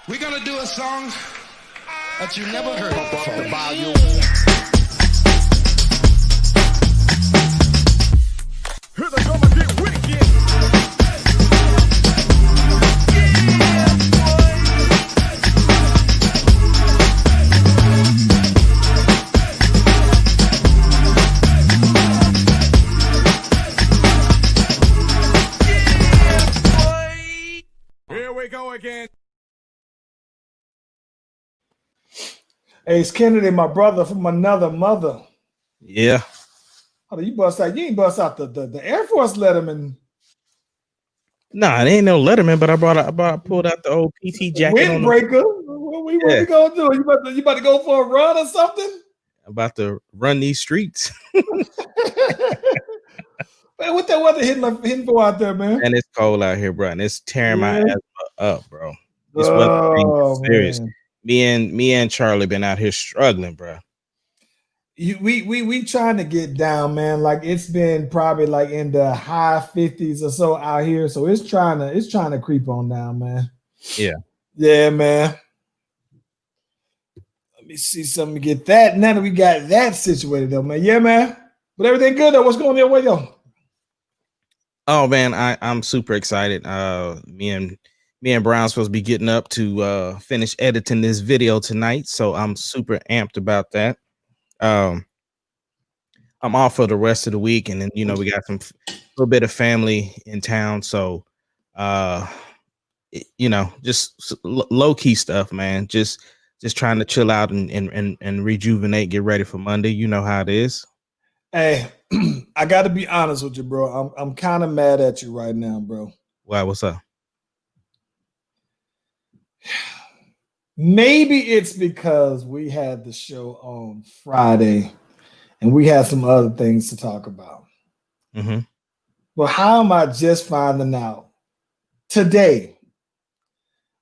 We're gonna do a song that you never heard before. The volume. Here they come and get wicked. Here we go again. Hey, it's Kennedy, my brother from another mother. Yeah. Oh, you bust out. You ain't bust out the Air Force Letterman. Nah, it ain't no Letterman, but I pulled out the old PT jacket. Windbreaker. What we gonna do? You about to go for a run or something? About to run these streets. Man, what that weather hitting for out there, man? And it's cold out here, bro. And it's tearing my asthma up, bro. This weather thing is serious. Man. Me and Charlie been out here struggling, bro. We trying to get down, man. Like it's been probably like in the high 50s or so out here. So it's trying to creep on down, man. Yeah, man. Let me see something to get that. Now that we got that situated though, man. Yeah, man. But everything good though. What's going on your way, yo? Oh man, I'm super excited. Me and Brown supposed to be getting up to finish editing this video tonight, so I'm super amped about that. I'm off for the rest of the week, and then we got a little bit of family in town, so just low key stuff, man. Just trying to chill out and rejuvenate, get ready for Monday. You know how it is. Hey, I got to be honest with you, bro. I'm kind of mad at you right now, bro. Why? What's up? Maybe it's because we had the show on Friday and we had some other things to talk about. Mm-hmm. But how am I just finding out today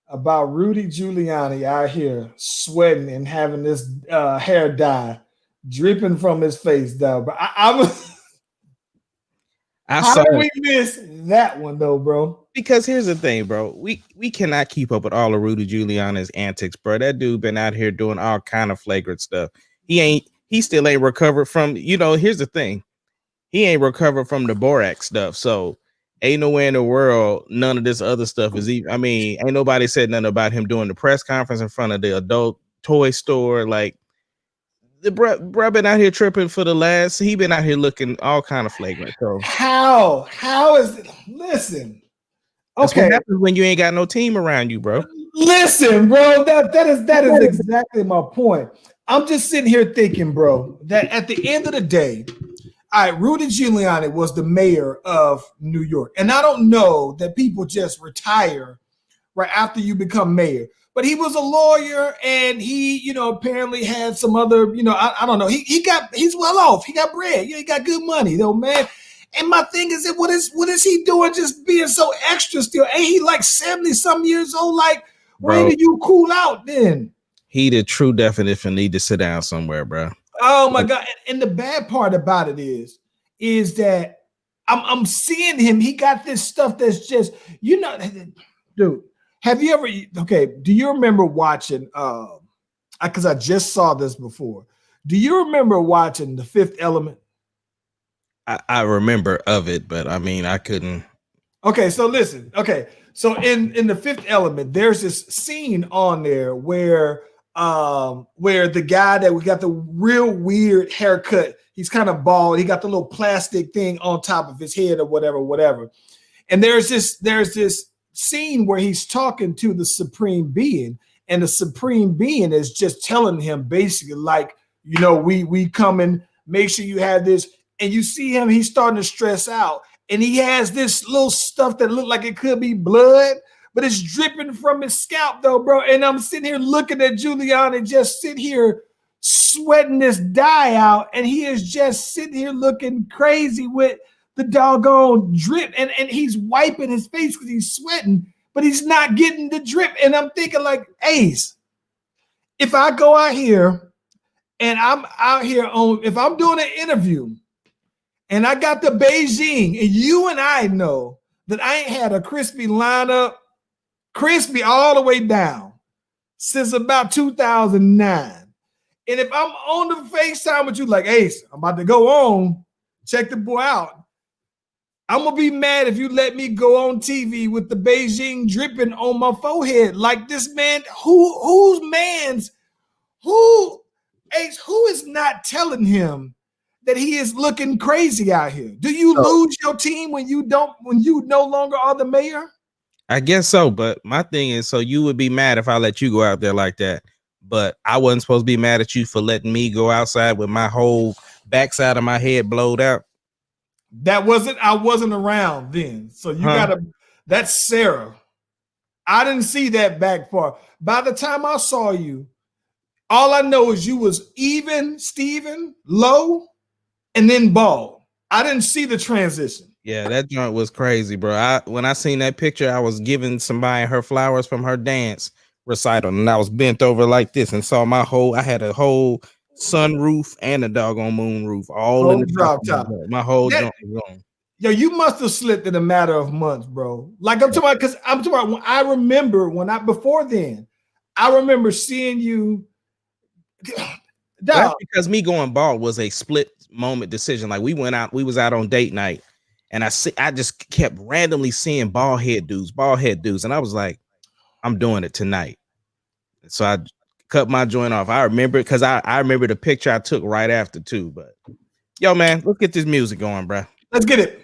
about Rudy Giuliani out here sweating and having this hair dye dripping from his face, though? But how did we miss that one, though, bro? Because here's the thing, bro. We cannot keep up with all of Rudy Giuliani's antics, bro. That dude been out here doing all kind of flagrant stuff. He still ain't recovered from, here's the thing. He ain't recovered from the Borax stuff. So ain't nowhere in the world none of this other stuff is even. I mean, ain't nobody said nothing about him doing the press conference in front of the adult toy store. Like the bro been out here tripping for the last. He been out here looking all kind of flagrant. So how is it? Listen. That's okay, what happens when you ain't got no team around you, bro. Listen, bro, that is exactly my point. I'm just sitting here thinking, bro, that at the end of the day, all right, Rudy Giuliani was the mayor of New York. And I don't know that people just retire right after you become mayor. But he was a lawyer and he, apparently had some other, I don't know. He's well off. He got bread. He got good money, though, man. And my thing is that what is he doing just being so extra still? Ain't he like 70-some years old? Like, when do you cool out then? He the true definition need to sit down somewhere, bro. Oh my God. And the bad part about it is that I'm seeing him. He got this stuff that's just, dude, have you ever, do you remember watching, because I just saw this before. Do you remember watching The Fifth Element? I remember of it, but I mean, I couldn't. Okay, so listen. Okay, so in The Fifth Element, there's this scene on there where the guy that we got the real weird haircut, he's kind of bald. He got the little plastic thing on top of his head or whatever. And there's this scene where he's talking to the Supreme Being, and the Supreme Being is just telling him basically like, we come and make sure you have this. And you see him, he's starting to stress out. And he has this little stuff that look like it could be blood, but it's dripping from his scalp, though, bro. And I'm sitting here looking at Giuliani just sit here sweating this dye out. And he is just sitting here looking crazy with the doggone drip. And he's wiping his face because he's sweating, but he's not getting the drip. And I'm thinking like, Ace, if I go out here and I'm out here if I'm doing an interview, and I got the Beijing, and you and I know that I ain't had a crispy lineup, crispy all the way down. since about 2009. And if I'm on the FaceTime with you, like, Ace, I'm about to go on, check the boy out. I'm gonna be mad if you let me go on TV with the Beijing dripping on my forehead. Like this man, Ace, who is not telling him that he is looking crazy out here? Do you lose your team when you no longer are the mayor? I guess so, but my thing is, so you would be mad if I let you go out there like that, but I wasn't supposed to be mad at you for letting me go outside with my whole backside of my head blowed out. I wasn't around then. So you that's Sarah. I didn't see that back far. By the time I saw you, all I know is you was even, Steven, low, and then bald. I didn't see the transition. Yeah, that joint was crazy, bro. When I seen that picture, I was giving somebody her flowers from her dance recital, and I was bent over like this and saw I had a whole sunroof and a doggone moon roof all in the drop top. My whole joint was on. Yo, you must have slipped in a matter of months, bro. Like I'm talking about when I remember before then, I remember seeing you. That's because me going bald was a split moment decision. Like we was out on date night, and I just kept randomly seeing bald head dudes, and I was like, I'm doing it tonight. So I cut my joint off. I remember it because I remember the picture I took right after too. But yo, man, let's get this music going, bro. Let's get it.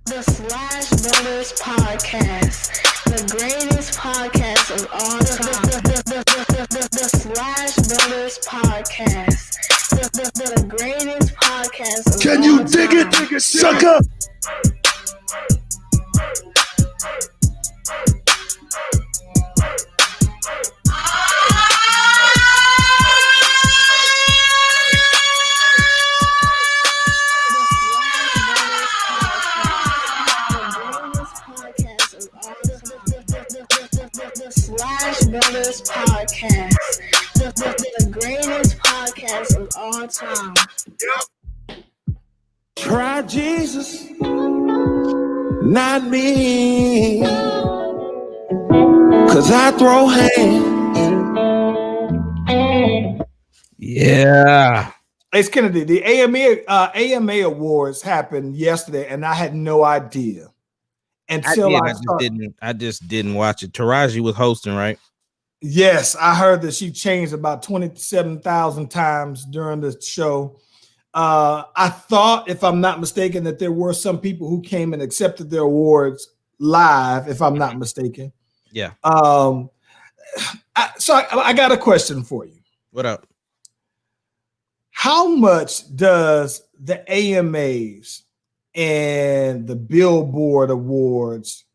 The Slash Brothers Podcast, the greatest podcast of all time. The Slash Brothers Podcast, the greatest podcast of Can all you dig time. it, sucker? Slash Brothers Podcast, the greatest podcast of all time. Try Jesus, not me, 'cause I throw hands. Yeah. Ace Kennedy, the AMA Awards happened yesterday, and I had no idea until I just didn't watch it. Taraji was hosting, right? Yes, I heard that she changed about 27,000 times during the show. I thought, if I'm not mistaken, that there were some people who came and accepted their awards live, if I'm not mistaken. Yeah. So I got a question for you. What up? How much does the AMAs and the Billboard Awards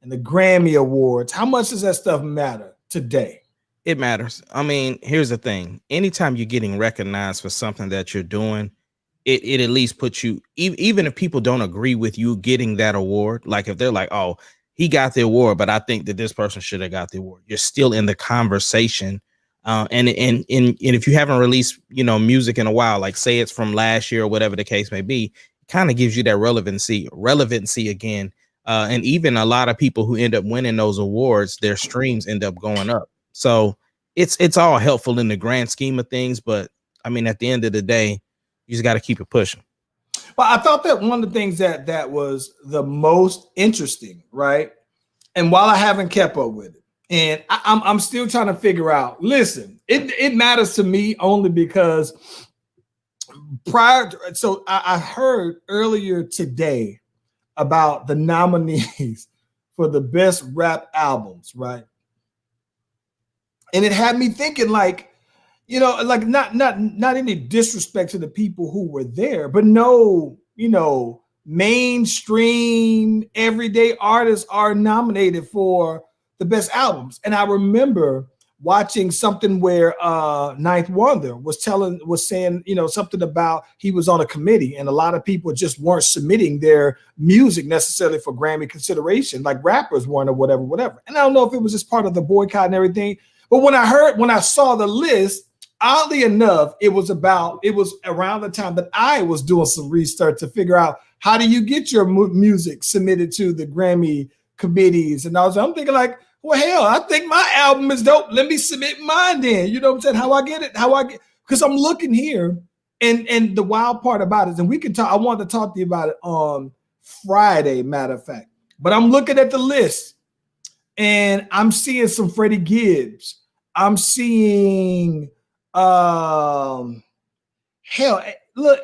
and the Grammy Awards, how much does that stuff matter today? It matters. I mean, here's the thing. Anytime you're getting recognized for something that you're doing, it at least puts you, even if people don't agree with you getting that award, like if they're like, oh, he got the award, but I think that this person should have got the award, you're still in the conversation. And if you haven't released, music in a while, like say it's from last year or whatever the case may be, it kind of gives you that relevancy again. And even a lot of people who end up winning those awards, their streams end up going up. So it's all helpful in the grand scheme of things. But I mean, at the end of the day, you just got to keep it pushing. Well, I thought that one of the things that was the most interesting, right? And while I haven't kept up with it, and I'm still trying to figure out, listen, it matters to me only because I heard earlier today about the nominees for the best rap albums, right? And it had me thinking, like not any disrespect to the people who were there, but no, mainstream everyday artists are nominated for the best albums. And I remember watching something where Ninth Wonder was saying, something about he was on a committee and a lot of people just weren't submitting their music necessarily for Grammy consideration, like rappers weren't or whatever. And I don't know if it was just part of the boycott and everything, But when I saw the list, oddly enough, it was around the time that I was doing some research to figure out how do you get your music submitted to the Grammy committees. And I'm thinking like, well, hell, I think my album is dope. Let me submit mine then. You know what I'm saying? How I get it? Because I'm looking here. And the wild part about it, and we can talk, I wanted to talk to you about it on Friday, matter of fact. But I'm looking at the list and I'm seeing some Freddie Gibbs. I'm seeing look,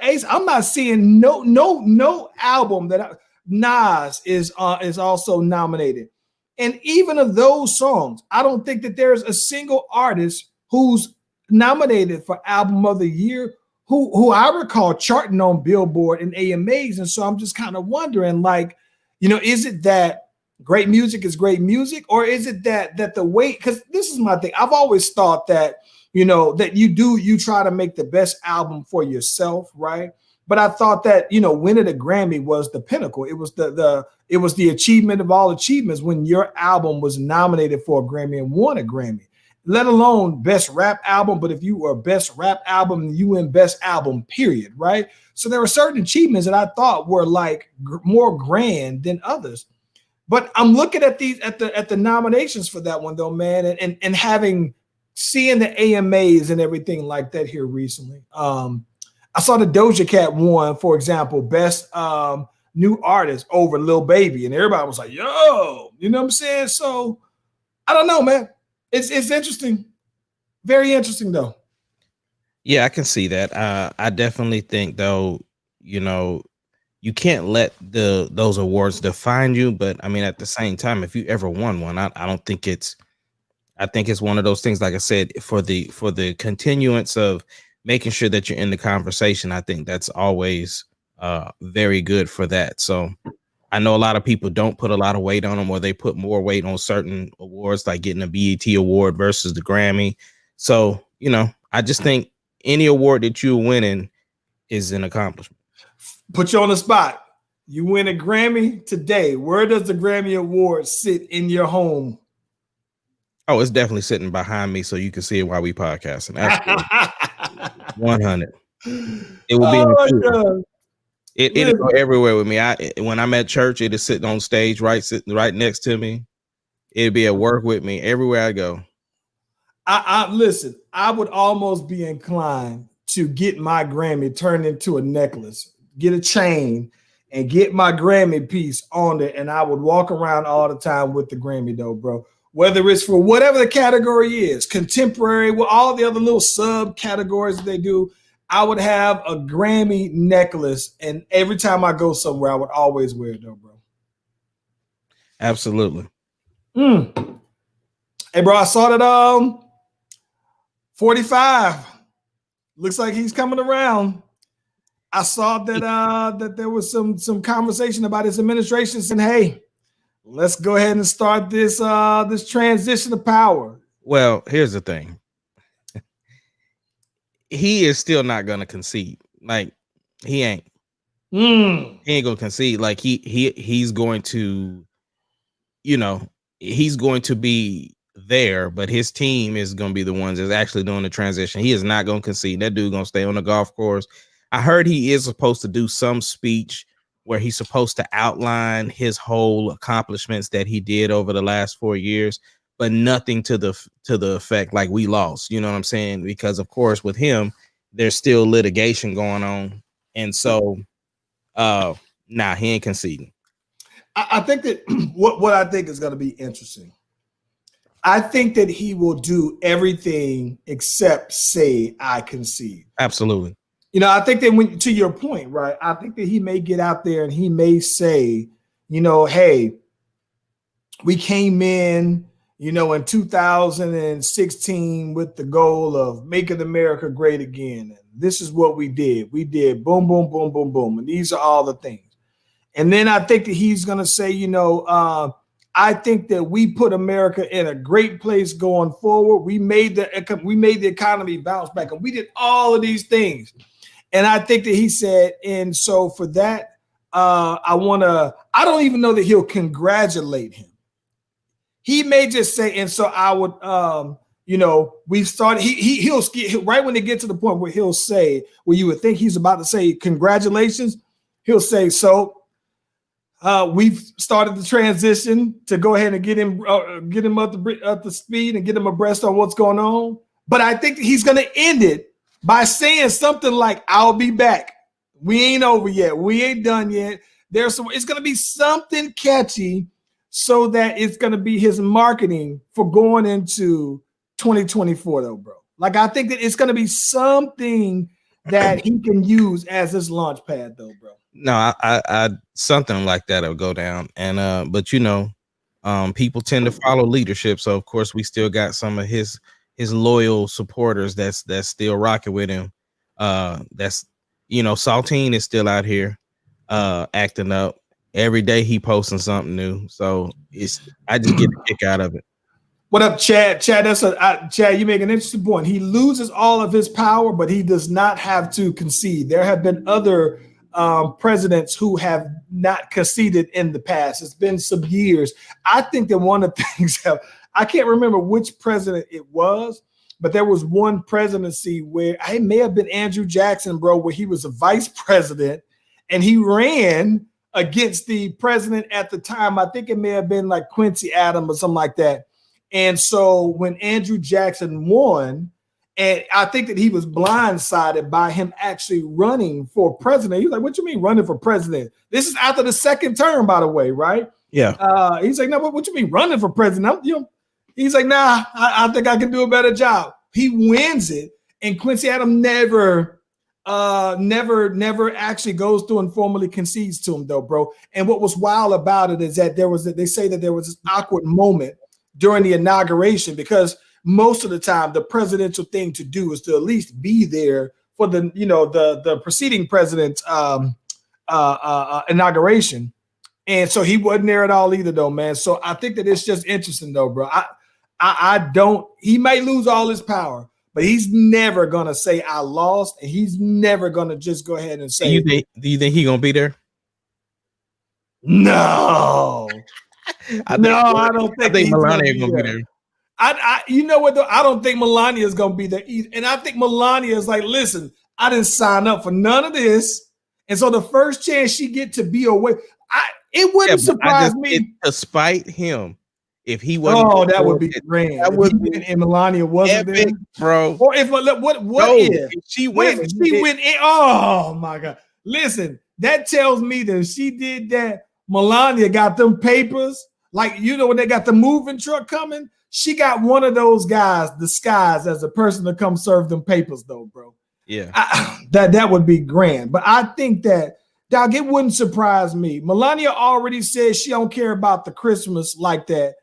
Ace, I'm not seeing no album that Nas is also nominated. And even of those songs, I don't think that there's a single artist who's nominated for Album of the Year who I recall charting on Billboard and AMAs. And so I'm just kind of wondering, like, is it that great music is great music, or is it that the weight? Because this is my thing. I've always thought that, that you try to make the best album for yourself, right? But I thought that, winning a Grammy was the pinnacle. It was the achievement of all achievements when your album was nominated for a Grammy and won a Grammy. Let alone best rap album, but if you were best rap album, you win best album, period, right? So there were certain achievements that I thought were like more grand than others. But I'm looking at these at the nominations for that one though, man, and seeing the AMAs and everything like that here recently. I saw the Doja Cat won, for example, best new artist over Lil Baby, and everybody was like, "Yo," you know what I'm saying? So I don't know, man. It's interesting. Very interesting, though. Yeah, I can see that. I definitely think, though, you can't let those awards define you. But I mean, at the same time, if you ever won one, I don't think it's. I think it's one of those things. Like I said, for the continuance of making sure that you're in the conversation, I think that's always very good for that. So. I know a lot of people don't put a lot of weight on them, or they put more weight on certain awards, like getting a BET award versus the Grammy. So, I just think any award that you're winning is an accomplishment. Put you on the spot. You win a Grammy today. Where does the Grammy Award sit in your home? Oh, it's definitely sitting behind me, so you can see it while we podcasting. Absolutely. 100. It will be in the It'll go everywhere with me. When I'm at church, it is sitting on stage, sitting right next to me. It'll be at work with me everywhere I go. I listen. I would almost be inclined to get my Grammy turned into a necklace, get a chain, and get my Grammy piece on it, and I would walk around all the time with the Grammy, though, bro. Whether it's for whatever the category is, contemporary, with all the other little subcategories they do. I would have a Grammy necklace, and every time I go somewhere, I would always wear it, though, bro. Absolutely. Hey, bro, I saw that 45. Looks like he's coming around. I saw that there was some conversation about his administration saying, "Hey, let's go ahead and start this transition of power." Well, here's the thing. He is still not gonna concede. Like he ain't. He ain't gonna concede. Like he's going to, he's going to be there, but his team is gonna be the ones that's actually doing the transition. He is not gonna concede. That dude gonna stay on the golf course. I heard he is supposed to do some speech where he's supposed to outline his whole accomplishments that he did over the last 4 years. But nothing to the effect like we lost, you know what I'm saying? Because of course with him, there's still litigation going on, and so he ain't conceding. I think that what I think is going to be interesting. I think that he will do everything except say I concede. Absolutely. I think that to your point, right? I think that he may get out there and he may say, hey, we came in. In 2016 with the goal of making America great again. And this is what we did. We did boom, boom, boom, boom, boom. And these are all the things. And then I think that he's going to say, I think that we put America in a great place going forward. We made the economy bounce back, and we did all of these things. And I think that he said, and so for that, I don't even know that he'll congratulate him. He may just say, and so I would, you know, we've started. He'll right when they get to the point where he'll say, where you would think he's about to say congratulations, he'll say, so we've started the transition to go ahead and get him up the speed and get him abreast on what's going on. But I think that he's going to end it by saying something like, "I'll be back. We ain't over yet. We ain't done yet." It's going to be something catchy, so that it's going to be his marketing for going into 2024, though, bro. Like, I think that it's going to be something that he can use as his launch pad, though, bro. No, I something like that will go down. And but you know, people tend to follow leadership. So of course we still got some of his loyal supporters that's still rocking with him. That's, you know, Saltine is still out here acting up. Every day he posting something new. So I just get a kick out of it. What up, Chad? Chad, Chad, you make an interesting point. He loses all of his power, but he does not have to concede. There have been other presidents who have not conceded in the past. It's been some years. I think that one of the things I can't remember which president it was, but there was one presidency where it may have been Andrew Jackson, bro, where he was a vice president and he ran against the president at the time. I think it may have been like Quincy Adams or something like that. And so when Andrew Jackson won, and I think that he was blindsided by him actually running for president. He was like, "What you mean running for president? This is after the second term, by the way, right?" Yeah. He's like, "No, what you mean running for president?" He's like, "Nah, I think I can do a better job." He wins it, and Quincy Adams never actually goes through and formally concedes to him, though, bro. And what was wild about it is that they say that there was this awkward moment during the inauguration, because most of the time the presidential thing to do is to at least be there for the preceding president's inauguration. And so he wasn't there at all either, though, man. So I think that it's just interesting, though, bro. He might lose all his power, but he's never gonna say I lost, and he's never gonna just go ahead and say. Do you think he's gonna be there? No. I don't think Melania is gonna be there. You know what though? I don't think Melania is gonna be there either. And I think Melania is like, listen, I didn't sign up for none of this. And so the first chance she get to be away, it wouldn't surprise me. To spite him, if he wasn't. Oh, that would be grand. That would be, and Melania wasn't epic, there, bro. Or if if she went in? Oh my God! Listen, that tells me that if she did that, Melania got them papers. Like, you know, when they got the moving truck coming, she got one of those guys disguised as a person to come serve them papers, though, bro. Yeah, that would be grand. But I think that, dog, it wouldn't surprise me. Melania already said she don't care about the Christmas like that.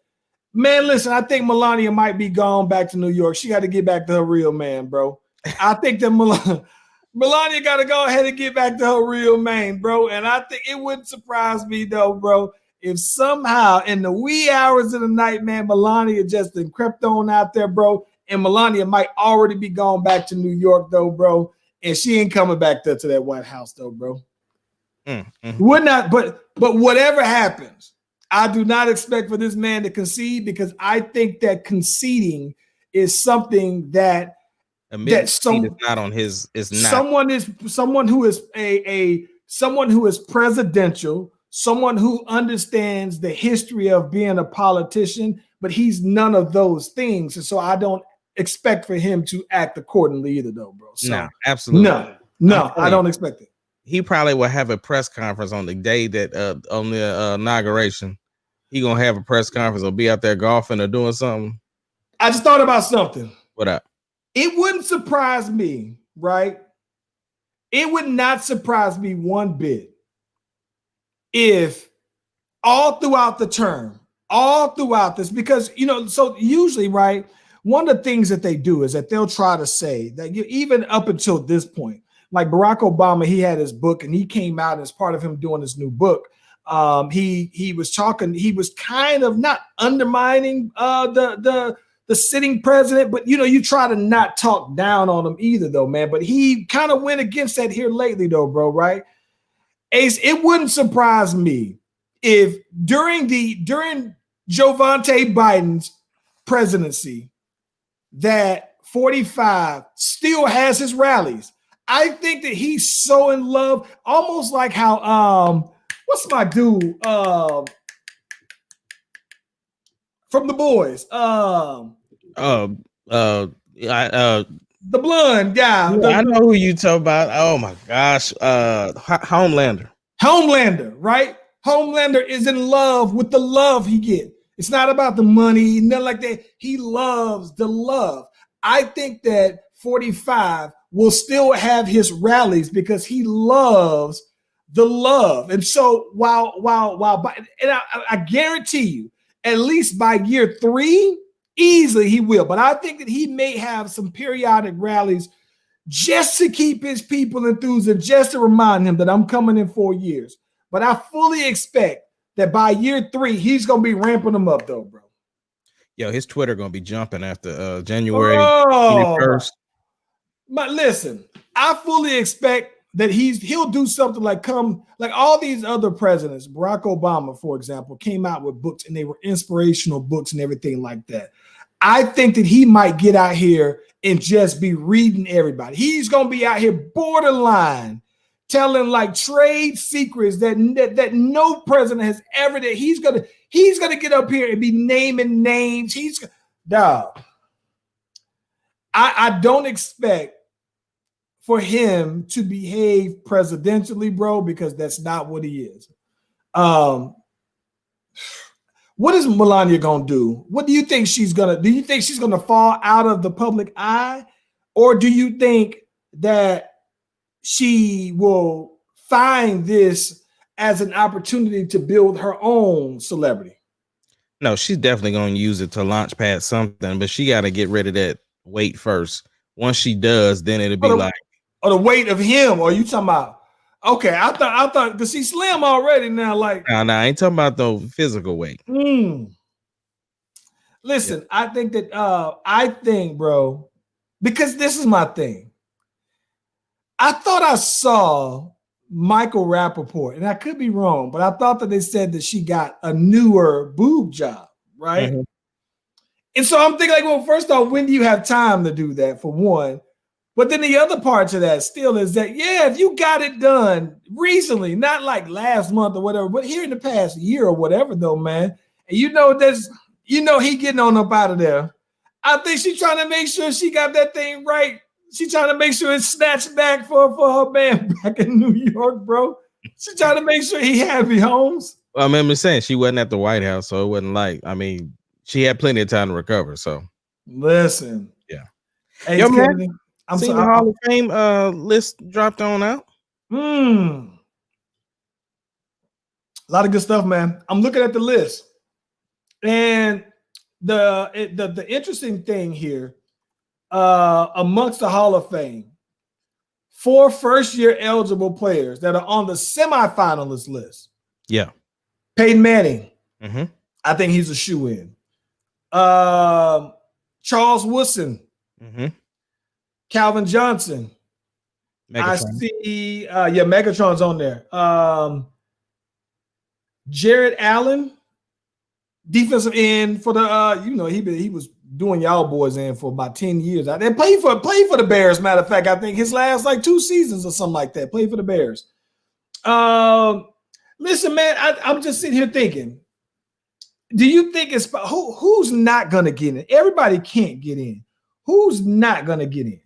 Man, listen, I think Melania might be gone back to New York. She got to get back to her real man, bro. I think that Melania got to go ahead and get back to her real man, bro. And I think it wouldn't surprise me, though, bro, if somehow in the wee hours of the night, man, Melania just crept on out there, bro. And Melania might already be going back to New York, though, bro. And she ain't coming back there to that White House, though, bro. Would not, but whatever happens, I do not expect for this man to concede, because I think that conceding is something that it's not on his. It's not someone who is someone who is presidential, someone who understands the history of being a politician, but he's none of those things, and so I don't expect for him to act accordingly either, though, bro. So, no, absolutely, no, I don't expect it. He probably will have a press conference on the day that on the inauguration. He gonna have a press conference or be out there golfing or doing something. I just thought about something. What up? It wouldn't surprise me, right? It would not surprise me one bit if all throughout the term, all throughout this, because, you know, so usually, right, one of the things that they do is that they'll try to say that even up until this point, like Barack Obama, he had his book and he came out as part of him doing his new book. He was kind of not undermining the sitting president, but, you know, you try to not talk down on him either, though, man. But he kind of went against that here lately, though, bro, right? Ace, it wouldn't surprise me if during Joe Biden's presidency, that 45 still has his rallies. I think that he's so in love, almost like how what's my dude from the boys? The blonde guy. I know who you talk about. Oh my gosh, Homelander. Homelander, right? Homelander is in love with the love he gets. It's not about the money, nothing like that. He loves the love. I think that 45 will still have his rallies because he loves the love. And so I guarantee you, at least by year 3, easily he will. But I think that he may have some periodic rallies just to keep his people enthused and just to remind him that I'm coming in 4 years. But I fully expect that by year 3, he's going to be ramping them up, though, bro. Yo, his Twitter going to be jumping after January 21st. But listen, I fully expect that he'll do something like all these other presidents. Barack Obama, for example, came out with books and they were inspirational books and everything like that. I think that he might get out here and just be reading everybody. He's going to be out here borderline telling like trade secrets that no president has ever did. He's gonna get up here and be naming names. I don't expect for him to behave presidentially, bro, because that's not what he is. What is Melania gonna do? What do you think she's gonna do? You think she's gonna fall out of the public eye, or do you think that she will find this as an opportunity to build her own celebrity? No, she's definitely going to use it to launch pad something, but she got to get rid of that weight first. Once she does, then it'll be the weight of him. Or you talking about? Okay, I thought because she's slim already now. Like, no, I ain't talking about the physical weight. Listen, yeah. I think, bro, because this is my thing. I thought I saw Michael Rappaport, and I could be wrong, but I thought that they said that she got a newer boob job, right? Mm-hmm. And so I'm thinking, like, well, first off, when do you have time to do that, for one? But then the other part to that still is that, yeah, if you got it done recently, not like last month or whatever, but here in the past year or whatever, though, man, and he getting on up out of there. I think she's trying to make sure she got that thing right. She's trying to make sure it's snatched back for her man back in New York, bro. She's trying to make sure he happy, Holmes. Well, I remember saying she wasn't at the White House, so it wasn't like, I mean, she had plenty of time to recover. So listen. Yeah. Hey, yo, man, I'm seeing the Hall of Fame list dropped on out. A lot of good stuff, man. I'm looking at the list. And the interesting thing here, amongst the Hall of Fame, 4 first-year eligible players that are on the semifinalist list. Yeah. Peyton Manning. Mm-hmm. I think he's a shoe-in. Charles Woodson. Mm-hmm. Calvin Johnson. Megatron. I see, Megatron's on there. Jared Allen, defensive end for the, he was doing y'all boys in for about 10 years. They played for the Bears. Matter of fact, I think his last 2 seasons or something like that. Played for the Bears. Listen, man, I'm just sitting here thinking, do you think it's who's not going to get in? Everybody can't get in. Who's not going to get in?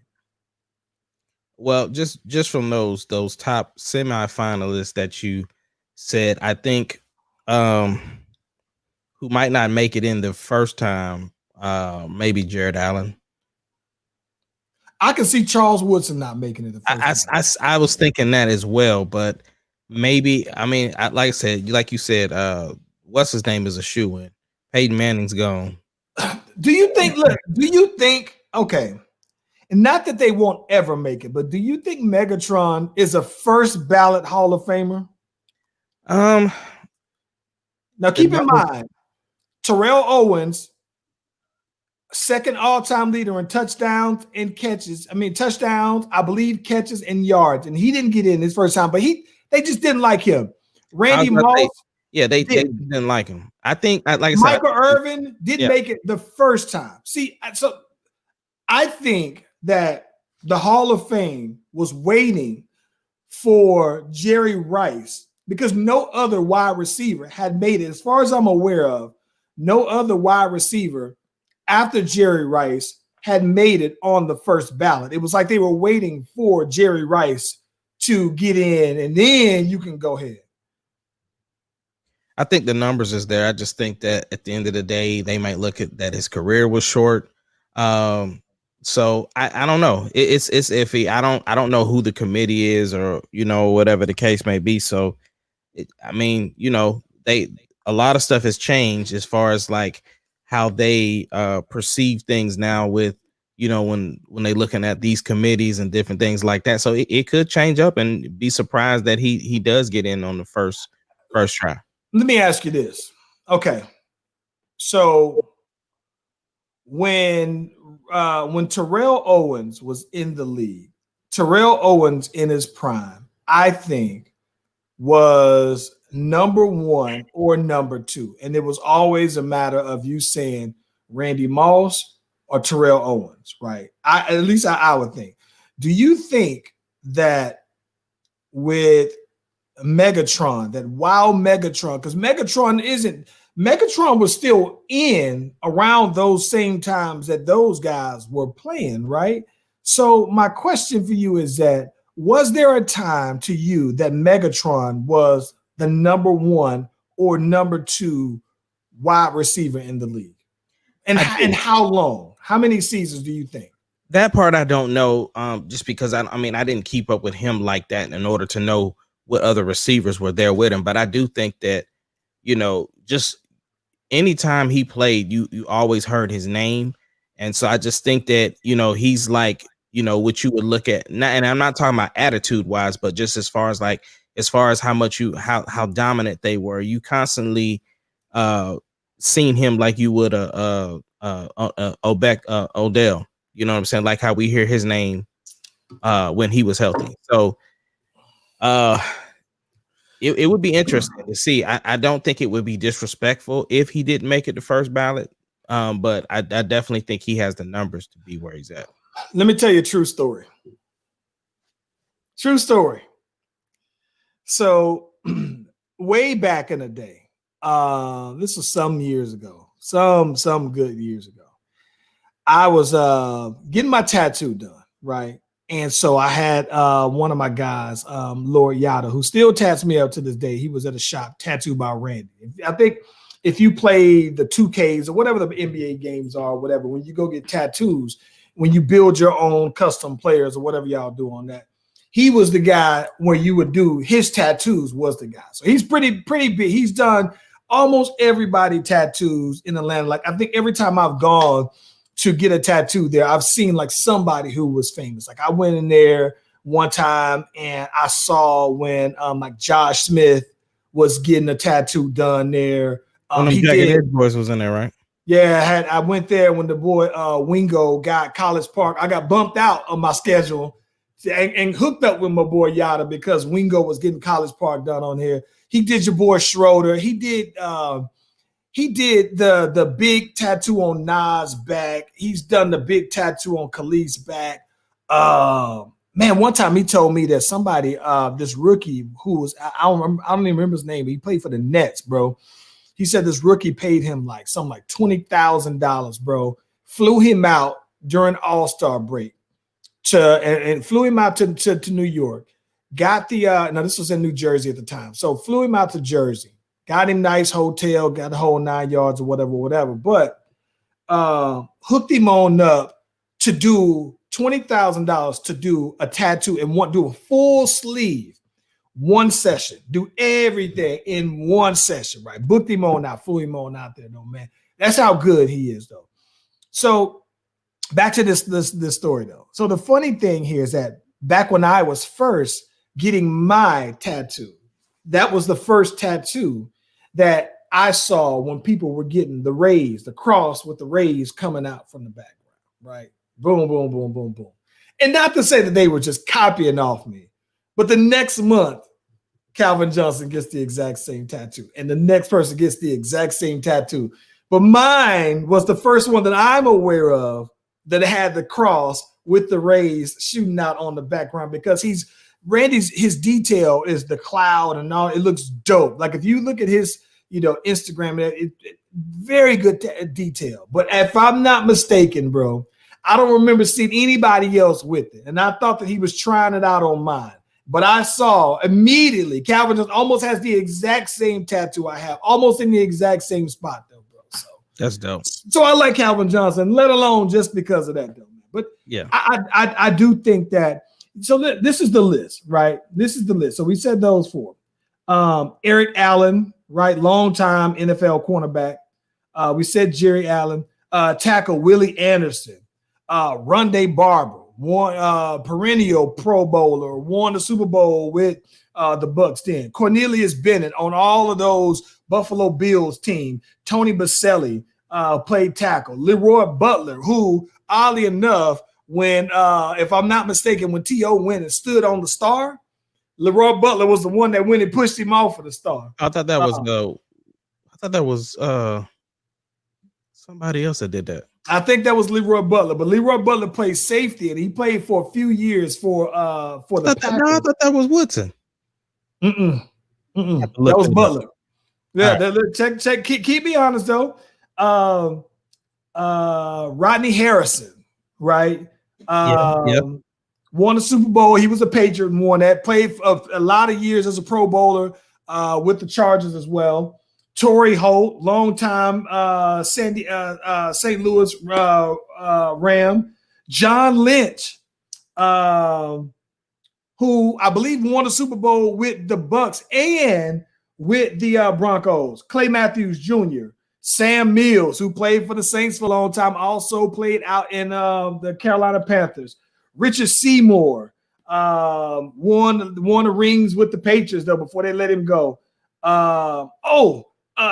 Well, just from those top semifinalists that you said, I think who might not make it in the first time, maybe Jared Allen. I can see Charles Woodson not making it the first time. I was thinking that as well, but maybe, I mean, like I said, like you said, what's his name is a shoe-in. Peyton Manning's gone. Do you think, okay, and not that they won't ever make it, but do you think Megatron is a first ballot Hall of Famer? Now keep in mind, Terrell Owens, second all-time leader in touchdowns and catches. I mean, touchdowns, I believe, catches and yards. And he didn't get in his first time, but they just didn't like him. Randy Moss. They didn't like him. I think, like I said, Michael Irvin didn't make it the first time. See, so I think that the Hall of Fame was waiting for Jerry Rice because no other wide receiver had made it. As far as I'm aware of, no other wide receiver after Jerry Rice had made it on the first ballot. It was like they were waiting for Jerry Rice to get in, and then you can go ahead. I think the numbers is there. I just think that at the end of the day, they might look at that his career was short. So I don't know. It's iffy. I don't know who the committee is, or whatever the case may be. So I mean, a lot of stuff has changed as far as like how they perceive things now with when they looking at these committees and different things like that. So it could change up, and be surprised that he does get in on the first try. Let me ask you this. Okay. So when Terrell Owens was in the league, Terrell Owens in his prime, I think, was number 1 or number 2. And it was always a matter of you saying Randy Moss or Terrell Owens, right? At least I would think. Do you think that with Megatron, that while Megatron, because Megatron was still in around those same times that those guys were playing, right? So my question for you is that, was there a time to you that Megatron was the number 1 or number 2 wide receiver in the league? And how long? How many seasons do you think? That part I don't know, just because I mean I didn't keep up with him like that in order to know what other receivers were there with him. But I do think that, just anytime he played, you always heard his name. And so I just think that, he's like, what you would look at. And I'm not talking about attitude wise, but just as far as how much how dominant they were, you constantly seen him like you would Odell. You know what I'm saying? Like how we hear his name when he was healthy. So it would be interesting to see. I don't think it would be disrespectful if he didn't make it the first ballot. But I definitely think he has the numbers to be where he's at. Let me tell you a true story. True story. So way back in the day, this was some years ago, some good years ago, I was getting my tattoo done, right? And so I had one of my guys, Lord Yada, who still tats me up to this day. He was at a shop, Tattooed by Randy. I think if you play the 2Ks or whatever the NBA games are, whatever, when you go get tattoos, when you build your own custom players or whatever y'all do on that, he was the guy where you would do his tattoos was the guy. So he's pretty big. He's done almost everybody tattoos in Atlanta. Like I think every time I've gone to get a tattoo there, I've seen like somebody who was famous. Like I went in there one time and I saw when like Josh Smith was getting a tattoo done there. He did. Boys was in there, right? Yeah, I went there when the boy Wingo got College Park. I got bumped out of my schedule and hooked up with my boy Yada because Wingo was getting College Park done on here. He did your boy Schroeder. He did the big tattoo on Nas' back. He's done the big tattoo on Khalid's back. Man, one time he told me that somebody, this rookie who was I don't even remember his name, but he played for the Nets, bro. He said this rookie paid him like something like $20,000, bro. Flew him out during All-Star break and flew him out to New York. Got the now this was in New Jersey at the time. So flew him out to Jersey. Got him nice hotel, got the whole 9 yards or whatever. But hooked him on up to do $20,000 to do a tattoo and do a full sleeve, one session, do everything in one session, right? Booked him on out, flew him on out there, though, man. That's how good he is, though. So back to this story, though. So the funny thing here is that back when I was first getting my tattoo, that was the first tattoo that I saw when people were getting the rays, the cross with the rays coming out from the background, right? Boom, boom, boom, boom, boom. And not to say that they were just copying off me, but the next month, Calvin Johnson gets the exact same tattoo, and the next person gets the exact same tattoo. But mine was the first one that I'm aware of that had the cross with the rays shooting out on the background because his detail is the cloud and all. It looks dope. Like if you look at his, Instagram, it very good detail. But if I'm not mistaken, bro, I don't remember seeing anybody else with it. And I thought that he was trying it out on mine. But I saw immediately Calvin Johnson almost has the exact same tattoo I have, almost in the exact same spot, though, bro. So that's dope. So I like Calvin Johnson, let alone just because of that, though. But yeah, I do think that. So this is the list, right? This is the list. So we said those four. Eric Allen, right? Longtime NFL cornerback. We said Jerry Allen. Tackle Willie Anderson. Rondé Barber. Won perennial Pro Bowler, won the Super Bowl with the Bucs then. Cornelius Bennett on all of those Buffalo Bills team. Tony Baselli played tackle. Leroy Butler, who, oddly enough, when if I'm not mistaken, when T.O. went and stood on the star, Leroy Butler was the one that went and pushed him off of the star. I thought that was somebody else that did that. I think that was Leroy Butler, but Leroy Butler played safety and he played for a few years for the Packers. No, I thought that was Woodson. That was Butler. Yeah, right. check. Keep me honest though. Rodney Harrison, right? Won the Super Bowl. He was a Patriot and won that. Played a lot of years as a Pro Bowler with the Chargers as well. Torrey Holt, longtime St. Louis Ram. John Lynch, who I believe won the Super Bowl with the Bucs and with the Broncos. Clay Matthews Jr., Sam Mills, who played for the Saints for a long time, also played out in the Carolina Panthers. Richard Seymour won the rings with the Patriots though before they let him go.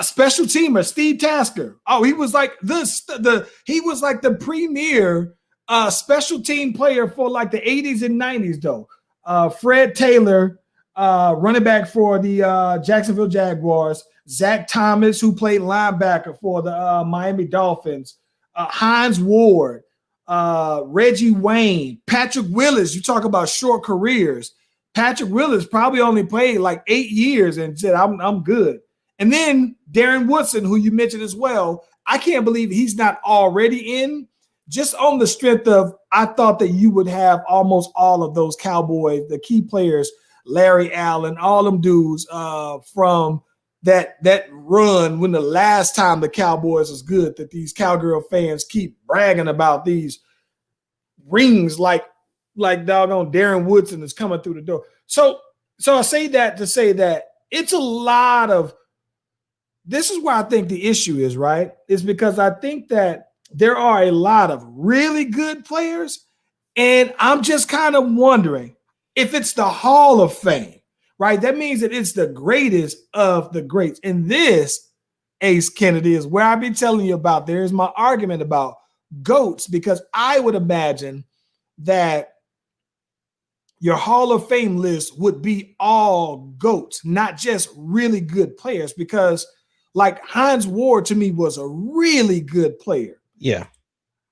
Special teamer Steve Tasker. He was like the premier special team player for like the 80s and 90s though. Fred Taylor, running back for the Jacksonville Jaguars. Zach Thomas, who played linebacker for the Miami Dolphins. Hines Ward, Reggie Wayne, Patrick Willis. You talk about short careers. Patrick Willis probably only played like 8 years and said, I'm good. And then Darren Woodson, who you mentioned as well, I can't believe he's not already in, just on the strength of, I thought that you would have almost all of those Cowboys, the key players, Larry Allen, all them dudes from that run when the last time the Cowboys was good, that these Cowgirl fans keep bragging about these rings like doggone Darren Woodson is coming through the door. So I say that to say that it's a lot of, this is where I think the issue is, right? Is because I think that there are a lot of really good players, and I'm just kind of wondering if it's the Hall of Fame, right? That means that it's the greatest of the greats. And this, Ace Kennedy, is where I've been telling you about. There's my argument about GOATs, because I would imagine that your Hall of Fame list would be all GOATs, not just really good players, because like Hines Ward to me was a really good player. Yeah.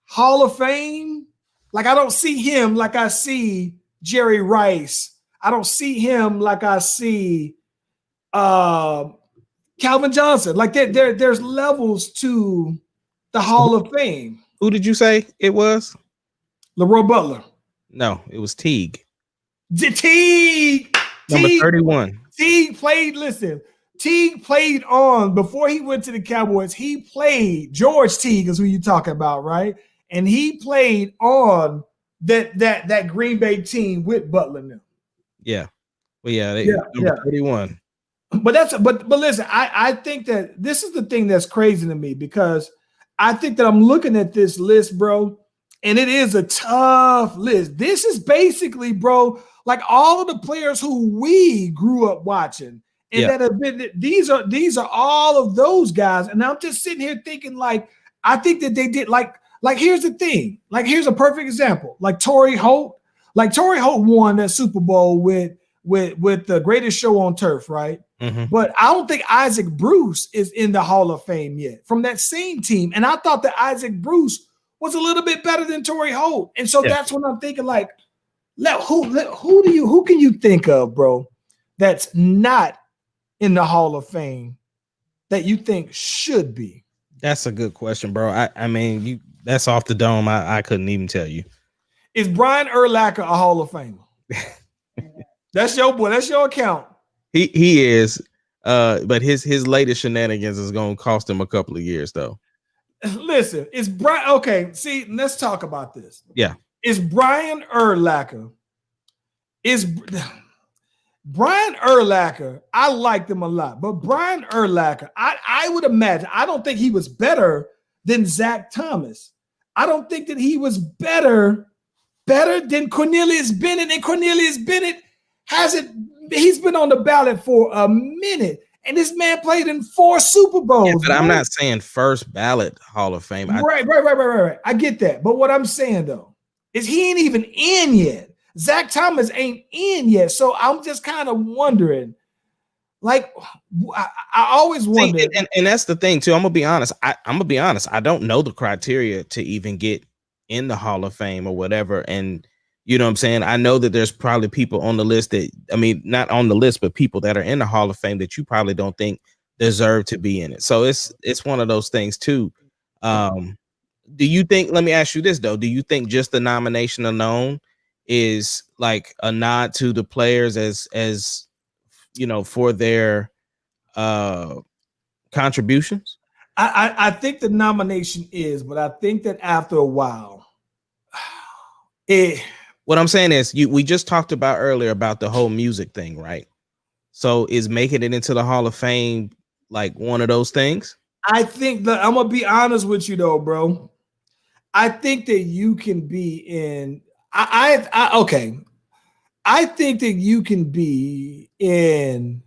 Hall of Fame, like I don't see him like I see Jerry Rice. I don't see him like I see Calvin Johnson. Like there's levels to the Hall of Fame. Who did you say it was? Leroy Butler. No, it was Teague. Teague. Number 31. Teague played, listen. Teague played on, before he went to the Cowboys, he played, George Teague is who you're talking about, right? And he played on that Green Bay team with Butler now. Yeah. Well, number 31. But listen, I think that this is the thing that's crazy to me, because I think that I'm looking at this list, bro, and it is a tough list. This is basically, bro, like all of the players who we grew up watching. And that have been, these are all of those guys. And I'm just sitting here thinking, like, I think that they did like here's the thing. Like, here's a perfect example. Like Torrey Holt. Like Torrey Holt won that Super Bowl with the greatest show on turf, right? Mm-hmm. But I don't think Isaac Bruce is in the Hall of Fame yet from that same team. And I thought that Isaac Bruce was a little bit better than Torrey Holt. And so Yeah. that's what I'm thinking, like, who can you think of, bro, that's not in the Hall of Fame that you think should be? That's a good question, bro. I mean, that's off the dome. I couldn't even tell you. Is Brian Urlacher a Hall of Famer? That's your boy. That's your account. He is. But his latest shenanigans is going to cost him a couple of years, though. Listen, is Brian okay? See, let's talk about this. Yeah. Is Brian Urlacher? Brian Urlacher, I liked him a lot, but Brian Urlacher, I would imagine, I don't think he was better than Zach Thomas. I don't think that he was better than Cornelius Bennett, and Cornelius Bennett he's been on the ballot for a minute, and this man played in 4 Super Bowls. Yeah, but I'm not saying first ballot Hall of Fame. Right. I get that. But what I'm saying, though, is he ain't even in yet. Zach Thomas ain't in yet. So I'm just kind of wondering, like, I always wonder. And that's the thing, too. I'm going to be honest. I'm going to be honest. I don't know the criteria to even get in the Hall of Fame or whatever. And you know what I'm saying? I know that there's probably people on the list that, I mean, not on the list, but people that are in the Hall of Fame that you probably don't think deserve to be in it. So it's one of those things, too. Do you think, let me ask you this, though. Do you think just the nomination alone is like a nod to the players as you know, for their contributions? I think the nomination is, but I think that after a while, what I'm saying is we just talked about earlier about the whole music thing, right? So is making it into the Hall of Fame like one of those things? I think that I'm gonna be honest with you though, bro. I think that you can be in. Okay. I think that you can be in.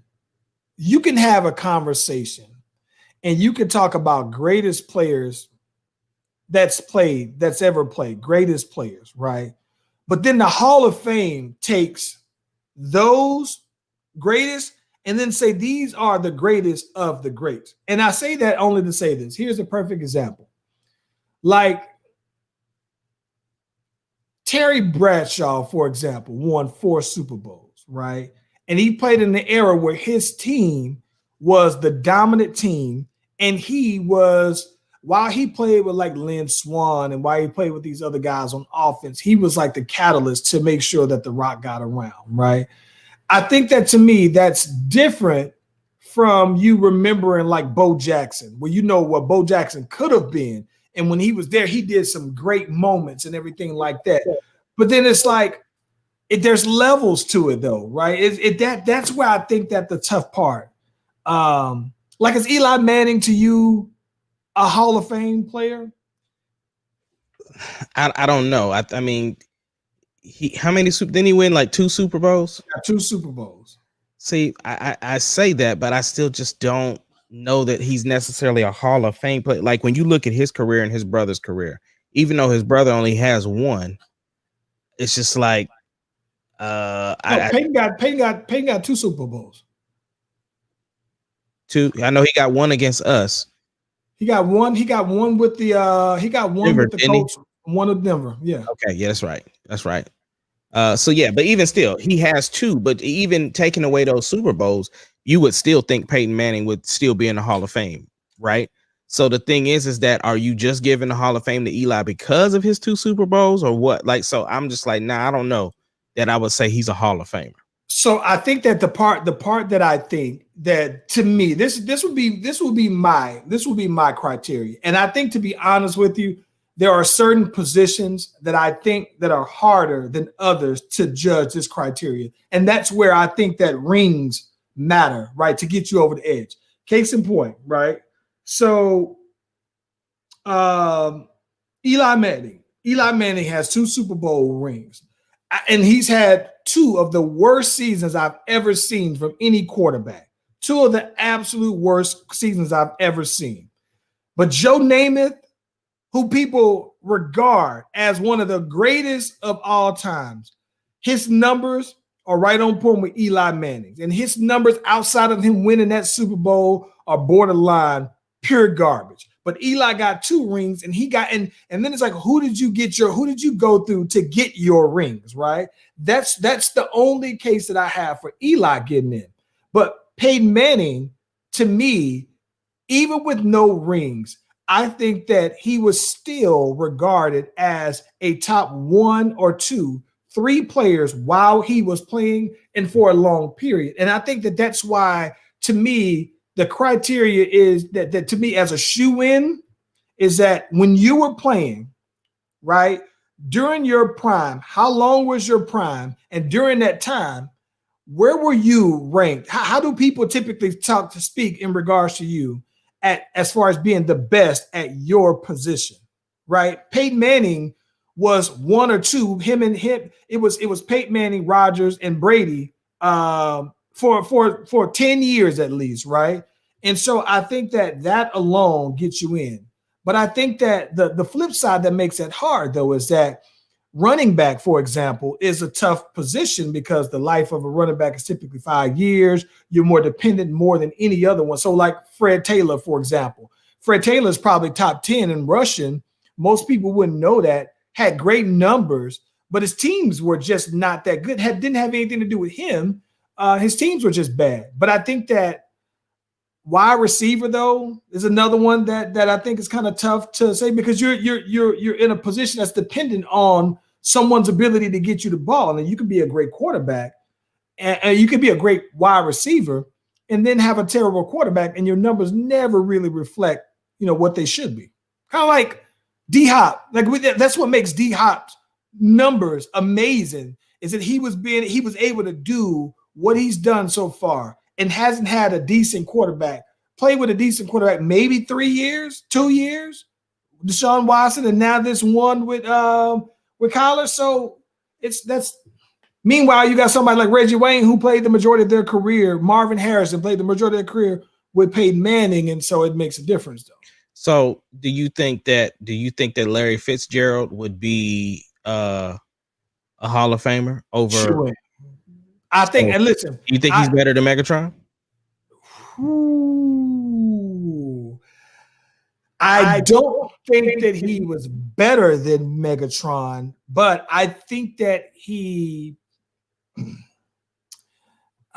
You can have a conversation, and you can talk about greatest players that's ever played, greatest players, right? But then the Hall of Fame takes those greatest and then say these are the greatest of the greats. And I say that only to say this. Here's a perfect example. Like Terry Bradshaw, for example, won 4 Super Bowls, right? And he played in the era where his team was the dominant team. And he was, while he played with like Lynn Swann and while he played with these other guys on offense, he was like the catalyst to make sure that the Rock got around, right? I think that to me, that's different from you remembering like Bo Jackson, where you know what Bo Jackson could have been. And when he was there, he did some great moments and everything like that. But then it's like, there's levels to it though, right? That's where I think that the tough part. Like, is Eli Manning to you a Hall of Fame player? I don't know. I mean, how many didn't he win? Like 2 Super Bowls? Yeah, 2 Super Bowls. See, I say that, but I still just don't know that he's necessarily a Hall of Fame player. Like when you look at his career and his brother's career, even though his brother only has 1, it's just like Peyton got 2 Super Bowls. 2. I know he got 1 against us. He got one. He got one with the Denver, with the Colts. One of Denver. Yeah. Okay. Yeah, that's right. That's right. So yeah, but even still, he has 2. But even taking away those Super Bowls, you would still think Peyton Manning would still be in the Hall of Fame, right? So the thing is that are you just giving the Hall of Fame to Eli because of his 2 Super Bowls or what? Like, so I'm just like, nah, I don't know that I would say he's a Hall of Famer. So I think that the part that I think that to me, this would be my criteria. And I think, to be honest with you, there are certain positions that I think that are harder than others to judge this criteria. And that's where I think that rings matter, right? To get you over the edge. Case in point, right? So Eli Manning has 2 Super Bowl rings. And he's had 2 of the worst seasons I've ever seen from any quarterback. 2 of the absolute worst seasons I've ever seen. But Joe Namath, who people regard as one of the greatest of all times, his numbers are right on point with Eli Manning's. And his numbers outside of him winning that Super Bowl are borderline pure garbage. but Eli got 2 rings, and he got and then it's like, who did you go through to get your rings, right? That's the only case that I have for Eli getting in. But Peyton Manning, to me, even with no rings, I think that he was still regarded as a top 1 or 2, 3 players while he was playing and for a long period. And I think that that's why, to me, the criteria is that to me as a shoe-in is that when you were playing, right, during your prime, how long was your prime? And during that time, where were you ranked? How do people typically speak in regards to you as far as being the best at your position, right? Peyton Manning was 1 or 2. Him. It was Peyton Manning, Rodgers, and Brady for 10 years at least, right? And so I think that alone gets you in. But I think that the flip side that makes it hard, though, is that running back, for example, is a tough position because the life of a running back is typically 5 years. You're more dependent more than any other one. So like Fred Taylor, for example. Fred Taylor is probably top 10 in rushing. Most people wouldn't know that. Had great numbers, but his teams were just not that good. Didn't have anything to do with him. His teams were just bad. But I think that wide receiver, though, is another one that I think is kind of tough to say because you're in a position that's dependent on someone's ability to get you the ball. And you can be a great quarterback and you can be a great wide receiver and then have a terrible quarterback and your numbers never really reflect, what they should be. Kind of like D-Hop. That's what makes D-Hop's numbers amazing is that he was able to do what he's done so far and hasn't had a decent quarterback. Played with a decent quarterback maybe 3 years, 2 years. Deshaun Watson, and now this one with Kyler. So that's meanwhile, you got somebody like Reggie Wayne who played the majority of their career. Marvin Harrison played the majority of their career with Peyton Manning, and so it makes a difference, though. So do you think that Larry Fitzgerald would be a Hall of Famer over? Sure. I think, and listen, you think he's better than Megatron? I don't think that he was better than Megatron, but I think that I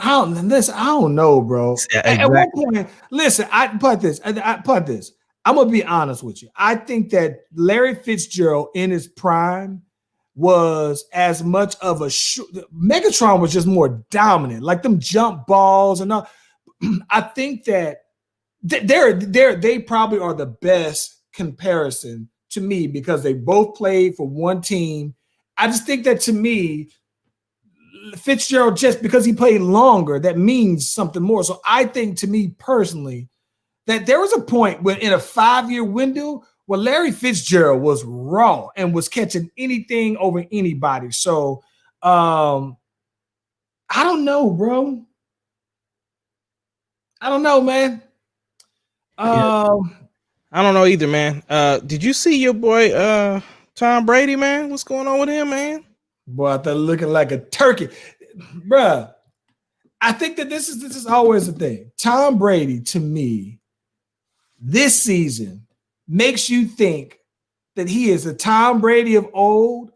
don't know, bro. Yeah, exactly. At one point, listen, I put this. I'm gonna be honest with you. I think Larry Fitzgerald in his prime was as much of a Megatron was just more dominant, like them jump balls and all. I think that they probably are the best comparison to me because they both played for one team. I just think that to me, Fitzgerald, just because he played longer, that means something more. So I think to me personally that there was a point when in a 5-year window where Larry Fitzgerald was raw and was catching anything over anybody. So I don't know, bro. I don't know, man. I don't know either, man. Did you see your boy Tom Brady, man? What's going on with him, man? Boy, I thought looking like a turkey. Bruh, I think that this is always a thing. Tom Brady, to me, this season makes you think that he is a Tom Brady of old,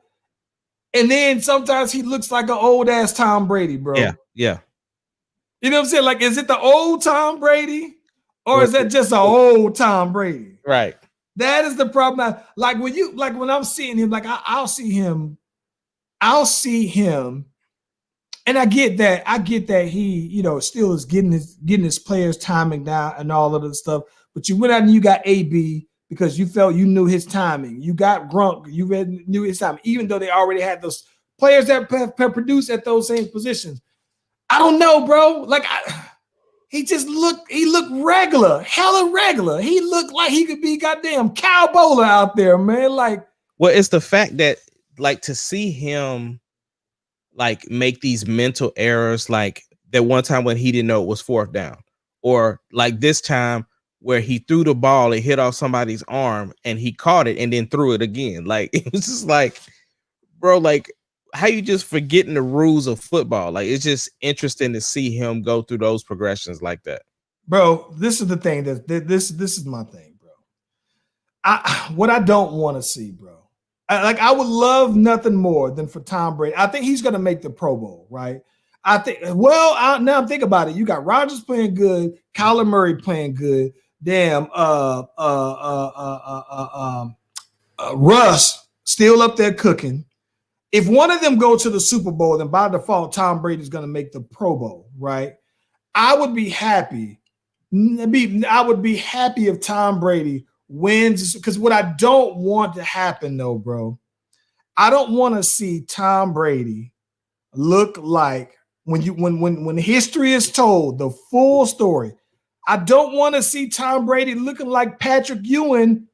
and then sometimes he looks like an old ass Tom Brady, bro. Yeah. You know what I'm saying? Like, is it the old Tom Brady, or is that just an old Tom Brady? Right. That is the problem. Like when I'm seeing him, like I'll see him, and I get that he, still is getting his players timing down and all of the stuff. But you went out and you got AB because you felt you knew his timing. You got Gronk, you knew his timing, even though they already had those players that produced at those same positions. I don't know, bro. Like he looked regular, hella regular. He looked like he could be goddamn Kyle Bowler out there, man. Like, well, it's the fact that like to see him like make these mental errors, like that one time when he didn't know it was 4th down, or like this time where he threw the ball, it hit off somebody's arm and he caught it and then threw it again. Like, it was just like, bro, like how you just forgetting the rules of football. Like, it's just interesting to see him go through those progressions like that. Bro, this is the thing this is my thing, bro. What I don't want to see, bro. I would love nothing more than for Tom Brady. I think he's going to make the Pro Bowl, right? I think. Well, now I'm thinking about it. You got Rodgers playing good, Kyler Murray playing good. Damn, Russ still up there cooking. If one of them go to the Super Bowl, then by default, Tom Brady's going to make the Pro Bowl, right? I would be happy. I would be happy if Tom Brady wins, because what I don't want to happen, though, bro, I don't want to see Tom Brady look like when history is told, the full story. I don't want to see Tom Brady looking like Patrick Ewing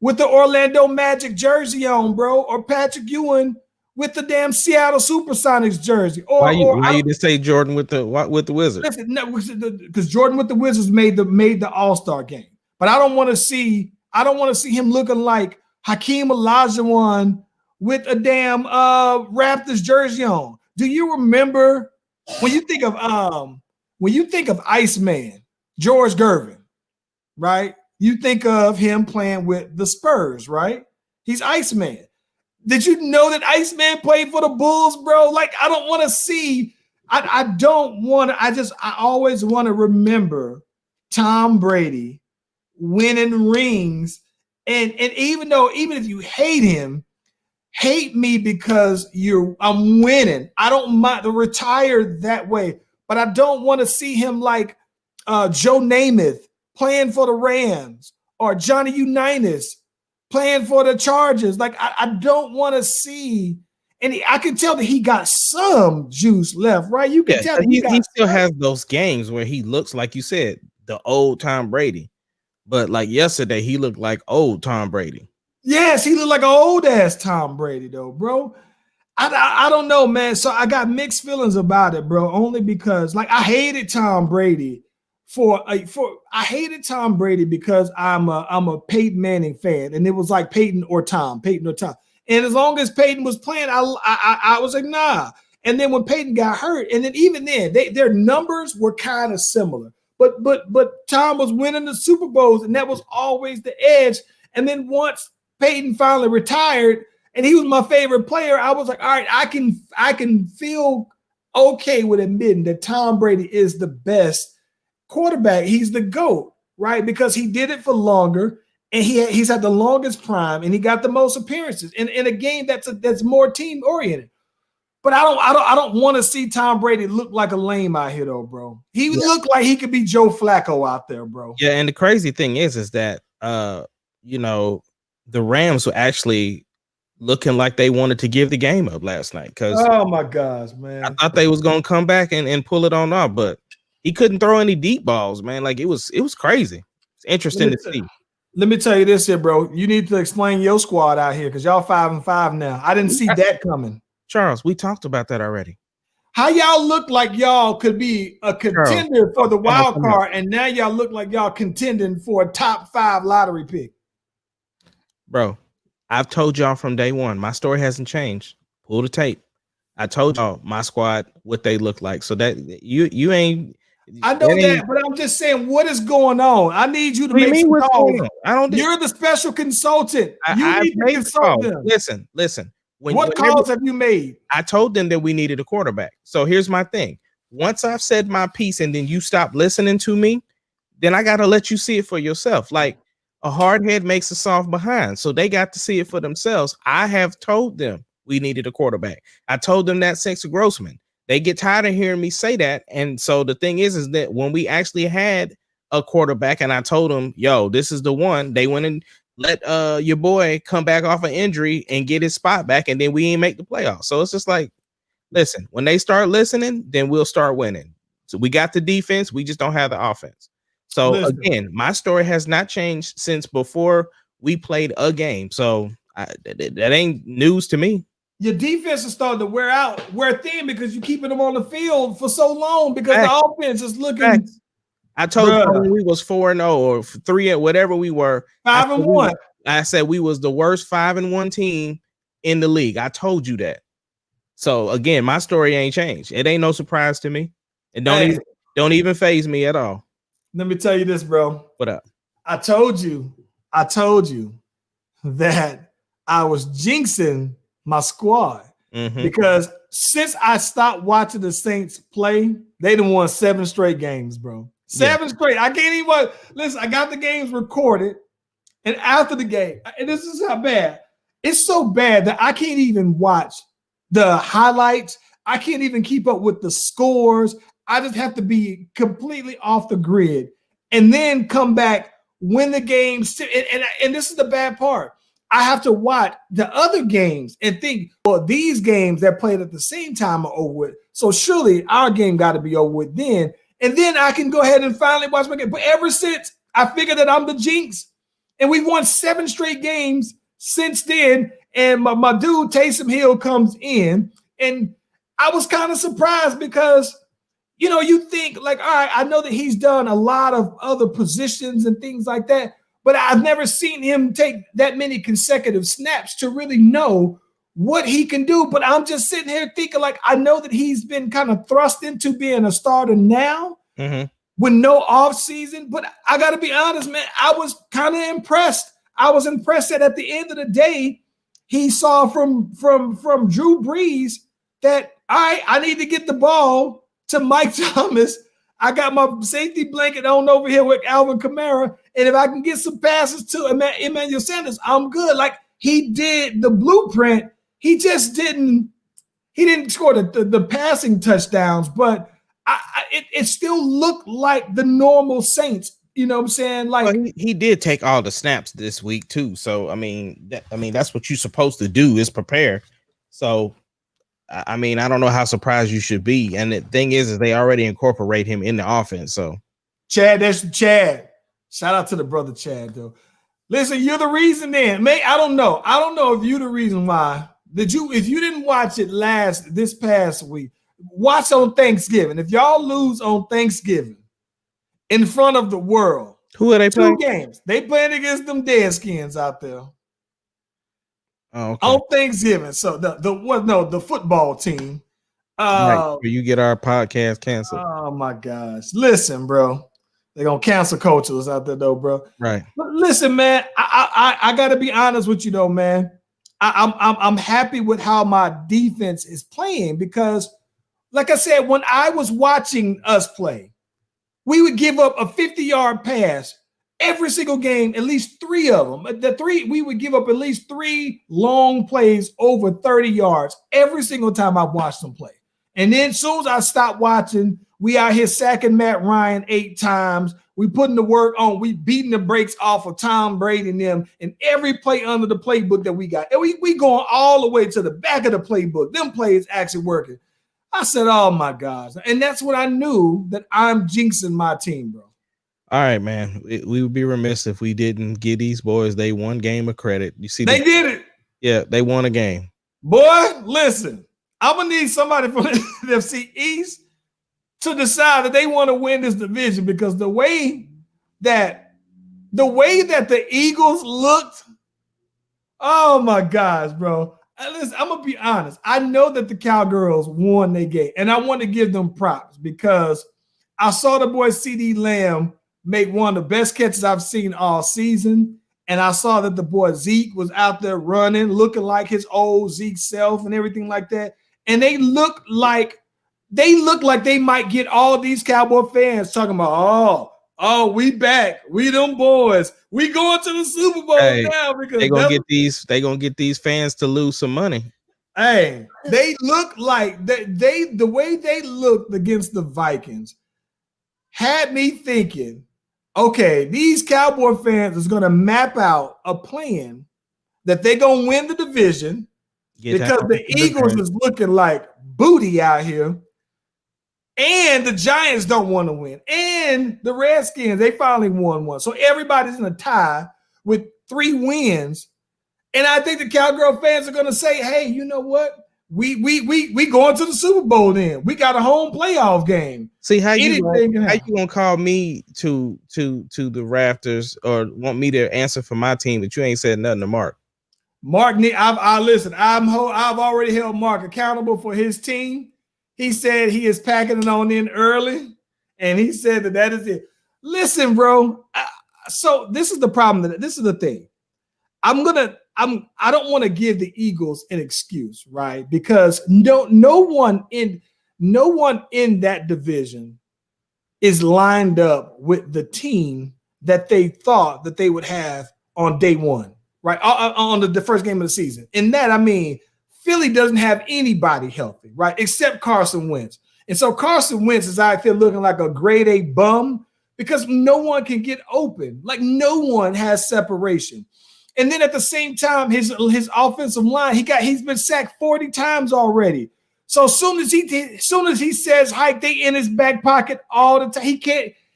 with the Orlando Magic jersey on, bro, or Patrick Ewing with the damn Seattle Supersonics jersey. Why you just say Jordan with the Wizards? Listen, no, because Jordan with the Wizards made the All-Star game. But I don't want to see him looking like Hakeem Olajuwon with a damn Raptors jersey on. Do you remember when you think of Iceman, George Gervin, right? You think of him playing with the Spurs, right? He's Iceman. Did you know that Iceman played for the Bulls, bro? Like, I don't want to see. I always want to remember Tom Brady winning rings. And even if you hate him, hate me because I'm winning. I don't mind to retire that way, but I don't want to see him like Joe Namath playing for the Rams or Johnny Unitas playing for the Chargers. Like, I don't want to see, and I can tell that he got some juice left, right? You can tell he still has those games where he looks, like you said, the old Tom Brady. But like yesterday, he looked like old Tom Brady. Yes, he looked like an old ass Tom Brady, though, bro. I don't know, man. So I got mixed feelings about it, bro. Only because, like, I hated Tom Brady because I'm a Peyton Manning fan, and it was like Peyton or Tom. And as long as Peyton was playing, I was like, nah. And then when Peyton got hurt, and then even then, their numbers were kind of similar. But Tom was winning the Super Bowls, and that was always the edge. And then once Peyton finally retired, and he was my favorite player, I was like, all right, I can feel okay with admitting that Tom Brady is the best quarterback. He's the GOAT, right? Because he did it for longer, and he's had the longest prime, and he got the most appearances in a game that's more team oriented. But I don't want to see Tom Brady look like a lame out here, though, bro. He looked like he could be Joe Flacco out there, bro. Yeah, and the crazy thing is that the Rams were actually looking like they wanted to give the game up last night. Because oh my gosh, man, I thought they was gonna come back and pull it on off, but he couldn't throw any deep balls, man. Like it was crazy. It's interesting to see. Let me tell you this here, bro. You need to explain your squad out here because y'all 5-5 now. I didn't see that coming. Charles, we talked about that already. How y'all look like y'all could be a contender for the wild card, and now y'all look like y'all contending for a top 5 lottery pick. Bro, I've told y'all from day one, my story hasn't changed. Pull the tape. I told y'all my squad what they look like. So that you ain't. I know that, but I'm just saying, what is going on? I need you to make some calls. You're the special consultant. You need to consult them. Listen. What calls have you made? I told them that we needed a quarterback. So here's my thing. Once I've said my piece and then you stop listening to me, then I got to let you see it for yourself. Like a hard head makes a soft behind. So they got to see it for themselves. I have told them we needed a quarterback. I told them that since Grossman. They get tired of hearing me say that. And so the thing is that when we actually had a quarterback and I told them, yo, this is the one, they went and let your boy come back off an injury and get his spot back, and then we ain't make the playoffs. So it's just like, listen, when they start listening, then we'll start winning. So we got the defense, we just don't have the offense. So again, my story has not changed since before we played a game. So that ain't news to me. Your defense is starting to wear thin because you're keeping them on the field for so long because the offense is looking. I told you when we was 4-0 or 3, whatever we were. 5-1. I said we was the worst 5-1 team in the league. I told you that. So again, my story ain't changed. It ain't no surprise to me. It don't even faze me at all. Let me tell you this, bro. What up? I told you that I was jinxing my squad because since I stopped watching the Saints play, they done won 7 straight games, bro. 7 straight. I can't even listen. I got the games recorded, and after the game, and this is how bad. It's so bad that I can't even watch the highlights. I can't even keep up with the scores. I just have to be completely off the grid and then come back when the games. And this is the bad part. I have to watch the other games and think, well, these games that played at the same time are over with. So surely our game got to be over with then. And then I can go ahead and finally watch my game. But ever since I figured that I'm the jinx, and we've won 7 straight games since then, and my dude Taysom Hill comes in, and I was kind of surprised because, you know, you think like, all right, I know that he's done a lot of other positions and things like that, but I've never seen him take that many consecutive snaps to really know what he can do. But I'm just sitting here thinking like, I know that he's been kind of thrust into being a starter now with no off season. But I got to be honest, man, I was kind of impressed. I was impressed that at the end of the day, he saw from Drew Brees that, all right, I need to get the ball to Mike Thomas. I got my safety blanket on over here with Alvin Kamara. And if I can get some passes to Emmanuel Sanders, I'm good. Like he did the blueprint. He just didn't score the passing touchdowns, but it still looked like the normal Saints. You know what I'm saying? Like he did take all the snaps this week too. So I mean that's what you're supposed to do is prepare. So I mean, I don't know how surprised you should be. And the thing is they already incorporate him in the offense. So Chad, that's Chad. Shout out to the brother Chad, though. Listen, you're the reason then. I don't know. I don't know if you're the reason why. If you didn't watch it this past week, watch on Thanksgiving. If y'all lose on Thanksgiving in front of the world, who are they playing? 2 games. They playing against them Deadskins out there. Oh, okay. On Thanksgiving. So the football team. Right, you get our podcast canceled. Oh my gosh. Listen, bro. They're gonna cancel coaches out there though, bro. Right. But listen, man, I gotta be honest with you though, man. I'm happy with how my defense is playing because, like I said, when I was watching us play, we would give up a 50-yard pass every single game, at least 3 of them. We would give up at least 3 long plays over 30 yards every single time I watched them play. And then as soon as I stopped watching, we out here sacking Matt Ryan 8 times. We putting the work on. We beating the brakes off of Tom Brady and them and every play under the playbook that we got. And we going all the way to the back of the playbook. Them plays actually working. I said, oh my gosh. And that's when I knew that I'm jinxing my team, bro. All right, man. We would be remiss if we didn't give these boys they one game of credit. You see, they did it. Yeah, they won a game. Boy, listen, I'm gonna need somebody from the NFC East to decide that they want to win this division because the way that the Eagles looked, oh my gosh, bro. Listen, I'm gonna be honest. I know that the Cowgirls won their game, and I want to give them props because I saw the boy CD Lamb make one of the best catches I've seen all season. And I saw that the boy Zeke was out there running, looking like his old Zeke self and everything like that. And they look like they might get all these Cowboy fans talking about, oh, we back. We them boys. We going to the Super Bowl now because they gonna get these fans to lose some money. Hey, they look like the way they looked against the Vikings had me thinking, okay, these Cowboy fans is going to map out a plan that they're going to win the division because the Eagles is looking like booty out here. And the Giants don't want to win. And the Redskins, they finally won one. So everybody's in a tie with 3 wins. And I think the Cowgirl fans are going to say, hey, you know what? We going to the Super Bowl then. We got a home playoff game. See how you gonna call me to the rafters or want me to answer for my team, but you ain't said nothing to Mark. Mark, listen. I've already held Mark accountable for his team. He said he is packing it on in early, and he said that is it. Listen, bro. So this is the problem. This is the thing. I don't want to give the Eagles an excuse, right? Because no one in that division is lined up with the team that they thought that they would have on day one, right? On the first game of the season. In that, I mean, Philly doesn't have anybody healthy, right? Except Carson Wentz. And so Carson Wentz is out there looking like a grade A bum because no one can get open. Like no one has separation. And then at the same time, his offensive line, he's been sacked 40 times already. So as soon as he says hike, they in his back pocket all the time.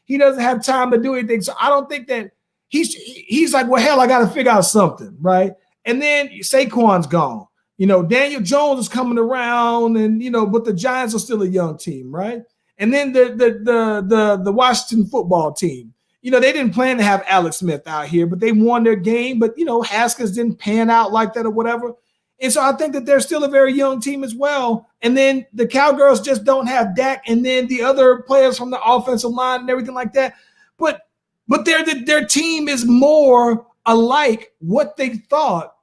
He doesn't have time to do anything. So I don't think that he's like, well, hell, I got to figure out something, right? And then Saquon's gone. Daniel Jones is coming around, and but the Giants are still a young team, right? And then the Washington football team. They didn't plan to have Alex Smith out here, but they won their game. But Haskins didn't pan out like that or whatever. And so I think that they're still a very young team as well. And then the Cowgirls just don't have Dak, and then the other players from the offensive line and everything like that. But their team is more alike what they thought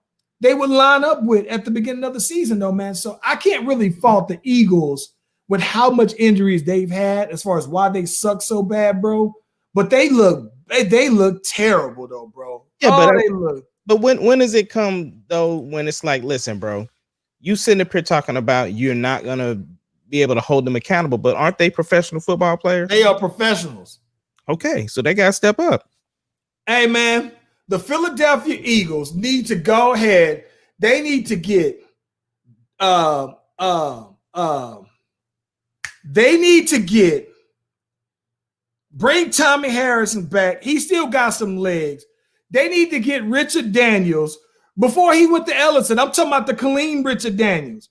they would line up with at the beginning of the season, though, man. So I can't really fault the Eagles with how much injuries they've had as far as why they suck so bad, bro. But they look terrible, though, bro. Yeah, but when does it come, though, when it's like, listen, bro, you sitting up here talking about you're not going to be able to hold them accountable, but aren't they professional football players? They are professionals. Okay, so they got to step up. Hey, man. The Philadelphia Eagles need to go ahead. They need to get bring Tommy Harrison back. He still got some legs. They need to get Richard Daniels before he went to Ellison. I'm talking about the clean Richard Daniels.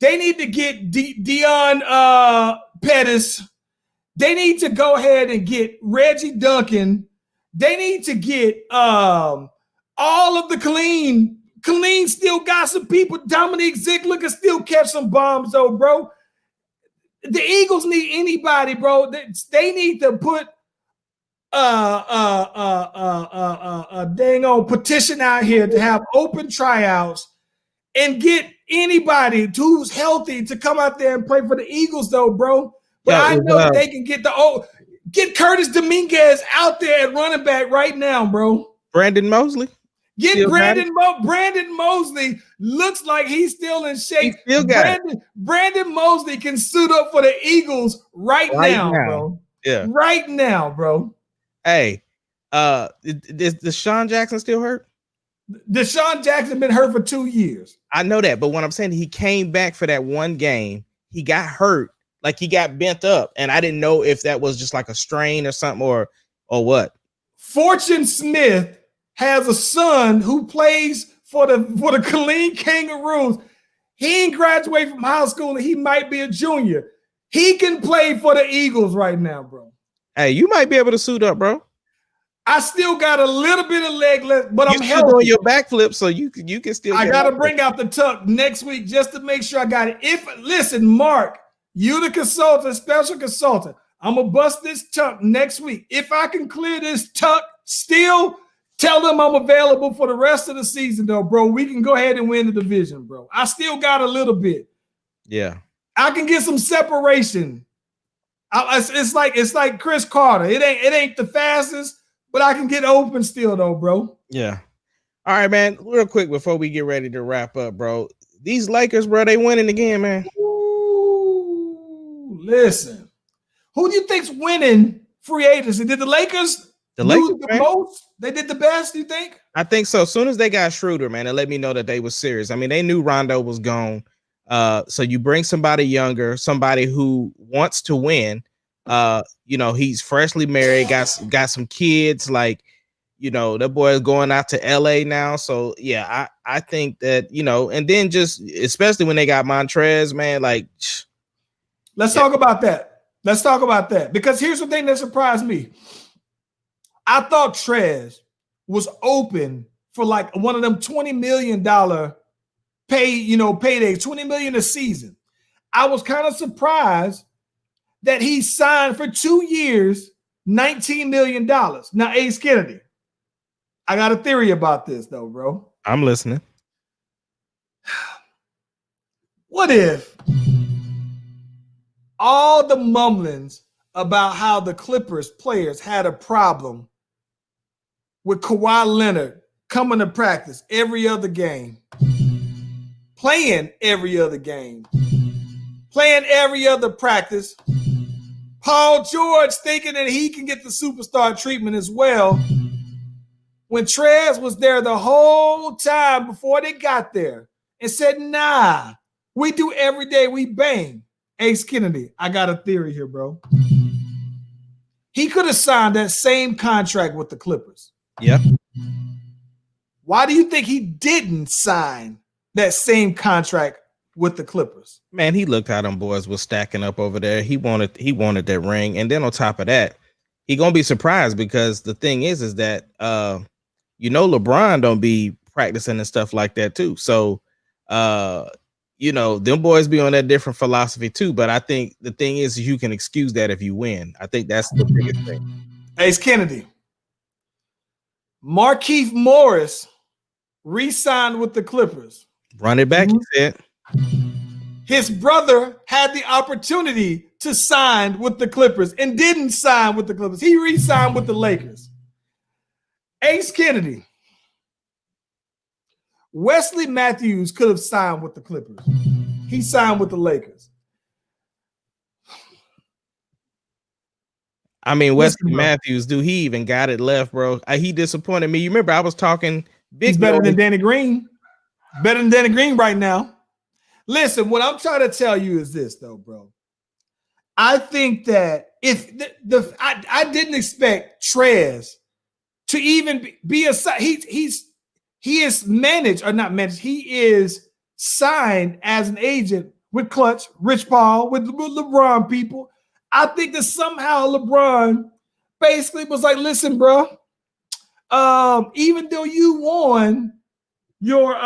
They need to get Deion Pettis. They need to go ahead and get Reggie Duncan. They need to get all of the clean. Clean still got some people. Dominique Ziegler can still catch some bombs, though, bro. The Eagles need anybody, bro. They need to put a dang old petition out here to have open tryouts and get anybody who's healthy to come out there and play for the Eagles, though, bro. But I know that they can get Curtis Dominguez out there at running back right now, bro. Brandon Mosley. Get Brandon Mosley looks like he's still in shape. Brandon Mosley can suit up for the Eagles right now, bro. Yeah. Right now, bro. Hey, is Deshaun Jackson still hurt? Deshaun Jackson been hurt for 2 years. I know that, but what I'm saying, he came back for that one game. He got hurt. Like he got bent up, and I didn't know if that was just like a strain or something or what. Fortune Smith has a son who plays for the Killeen Kangaroos. He ain't graduated from high school, and he might be a junior. He can play for the Eagles right now, bro. Hey, you might be able to suit up, bro. I still got a little bit of leg left, but I'm still doing your backflip, so you can still. I got to bring out the tuck next week just to make sure I got it. Listen, Mark. You the consultant, special consultant. I'm going to bust this tuck next week. If I can clear this tuck still, tell them I'm available for the rest of the season, though, bro. We can go ahead and win the division, bro. I still got a little bit. Yeah. I can get some separation. It's like Chris Carter. It ain't the fastest, but I can get open still, though, bro. Yeah. All right, man. Real quick before we get ready to wrap up, bro. These Lakers, bro, they winning again, man. Listen, who do you think's winning free agency? Did the Lakers do the most? They did the best, you think? I think so. As soon as they got Schroeder, man, it let me know that they was serious. I mean, they knew Rondo was gone. So you bring somebody younger, somebody who wants to win. He's freshly married, got some kids. Like, that boy is going out to LA now. So yeah, I think that, and then just especially when they got Montrez, man, like. Let's talk about that. Because here's the thing that surprised me. I thought Trez was open for like one of them $20 million paydays, $20 million a season. I was kind of surprised that he signed for 2 years, $19 million. Now, Ace Kennedy, I got a theory about this though, bro. I'm listening. What if all the mumblings about how the Clippers players had a problem with Kawhi Leonard coming to practice every other game, playing every other game, playing every other practice, Paul George thinking that he can get the superstar treatment as well, when Trez was there the whole time before they got there and said, nah, we do every day, we bang. Ace Kennedy, I got a theory here, bro. He could have signed that same contract with the Clippers. Yep. Why do you think he didn't sign that same contract with the Clippers? Man, he looked how them boys was stacking up over there. He wanted that ring. And then on top of that, he gonna be surprised because the thing is that LeBron don't be practicing and stuff like that too. So them boys be on that different philosophy too. But I think the thing is you can excuse that if you win. I think that's the biggest thing. Ace Kennedy. Markieff Morris re-signed with the Clippers. Run it back, he said. His brother had the opportunity to sign with the Clippers and didn't sign with the Clippers. He re-signed with the Lakers. Ace Kennedy. Wesley Matthews could have signed with the Clippers. He signed with the Lakers. I mean, Wesley Matthews, dude, he even got it left, bro. He disappointed me. You remember I was talking big. He's better than Danny Green. Better than Danny Green right now. Listen, what I'm trying to tell you is this, though, bro. I think that if I didn't expect Trez to even be a he is managed or not managed. He is signed as an agent with Clutch, Rich Paul, with LeBron people. I think that somehow LeBron basically was like, listen, bro, even though you won the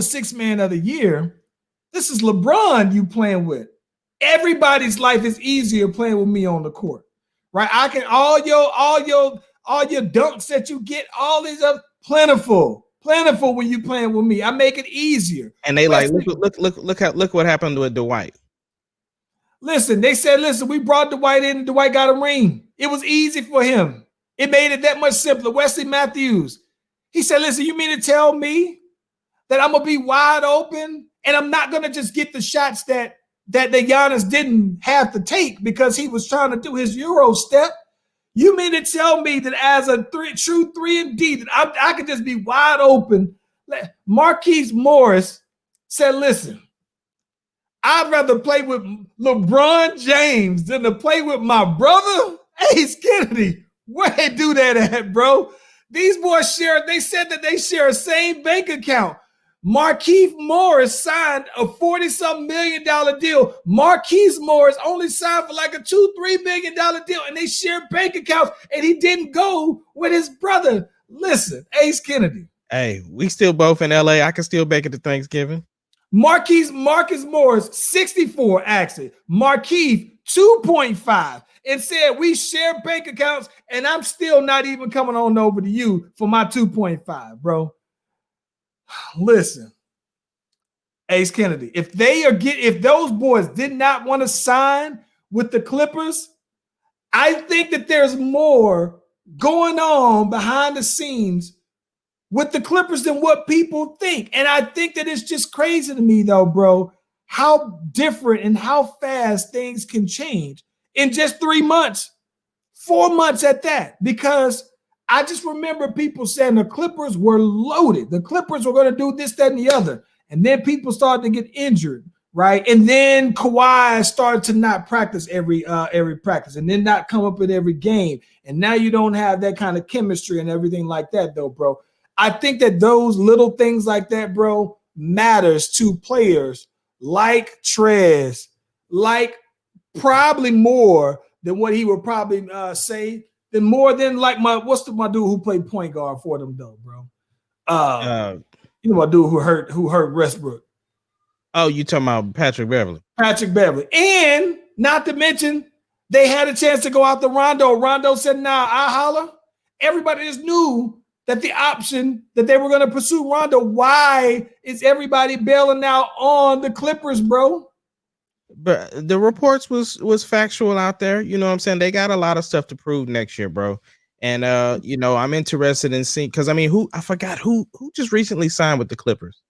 sixth man of the year, this is LeBron you playing with. Everybody's life is easier playing with me on the court, right? I can all your dunks that you get, all these are plentiful when you playing with me. I make it easier. And they look what happened with Dwight. Listen, they said, we brought Dwight in and Dwight got a ring. It was easy for him. It made it that much simpler. Wesley Matthews, he said, listen, you mean to tell me that I'm going to be wide open and I'm not going to just get the shots that Giannis didn't have to take because he was trying to do his Euro step? You mean to tell me that as a true 3-and-D that I could just be wide open? Markieff Morris said, listen, I'd rather play with LeBron James than to play with my brother, Ace Kennedy. Where they do that at, bro? These boys they said that they share the same bank account. Markieff Morris signed a $40-something million deal. Markieff Morris only signed for like a $2-3 million deal, and they share bank accounts, and he didn't go with his brother. Listen, Ace Kennedy. Hey, we still both in LA. I can still make it to Thanksgiving. Markieff Morris, 64, actually. Markieff, 2.5. And said, we share bank accounts, and I'm still not even coming on over to you for my 2.5, bro. Listen, Ace Kennedy, if those boys did not want to sign with the Clippers, I think that there's more going on behind the scenes with the Clippers than what people think. And I think that it's just crazy to me, though, bro, how different and how fast things can change in just 3 months, 4 months at that, because I just remember people saying the Clippers were loaded. The Clippers were going to do this, that, and the other. And then people started to get injured, right? And then Kawhi started to not practice every practice and then not come up with every game. And now you don't have that kind of chemistry and everything like that, though, bro. I think that those little things like that, bro, matters to players like Trez, like probably more than what he would probably say, than more than like my dude who played point guard for them, though, bro. You know my dude who hurt Westbrook. Oh, you talking about Patrick Beverly? Patrick Beverly. And not to mention, they had a chance to go out to Rondo. Rondo said, nah, I holler. Everybody just knew that the option that they were going to pursue Rondo. Why is everybody bailing out on the Clippers, bro? But the reports was factual out there. You know what I'm saying? They got a lot of stuff to prove next year, bro. And I'm interested in seeing, because I mean, I forgot who just recently signed with the Clippers.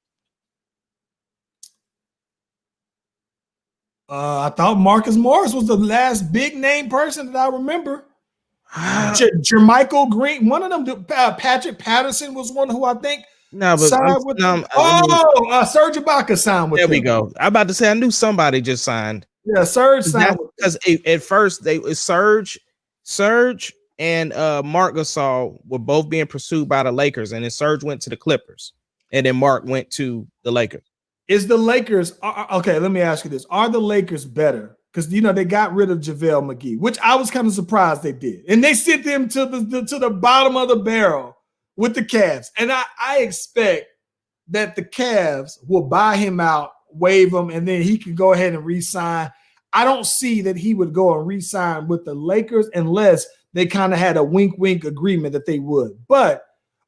I thought Marcus Morris was the last big name person that I remember. Jermichael Green, one of them. Patrick Patterson was one who I think signed with. Serge Ibaka signed with. There we go. I'm about to say I knew somebody just signed. Yeah, Serge signed because at first they was Serge and Marc Gasol were both being pursued by the Lakers, and then Serge went to the Clippers, and then Mark went to the Lakers. Is the Lakers okay? Let me ask you this: are the Lakers better? Because they got rid of JaVale McGee, which I was kind of surprised they did, and they sent them to the bottom of the barrel with the Cavs. And I expect that the Cavs will buy him out, waive him, and then he can go ahead and re-sign. I don't see that he would go and re-sign with the Lakers unless they kind of had a wink-wink agreement that they would. But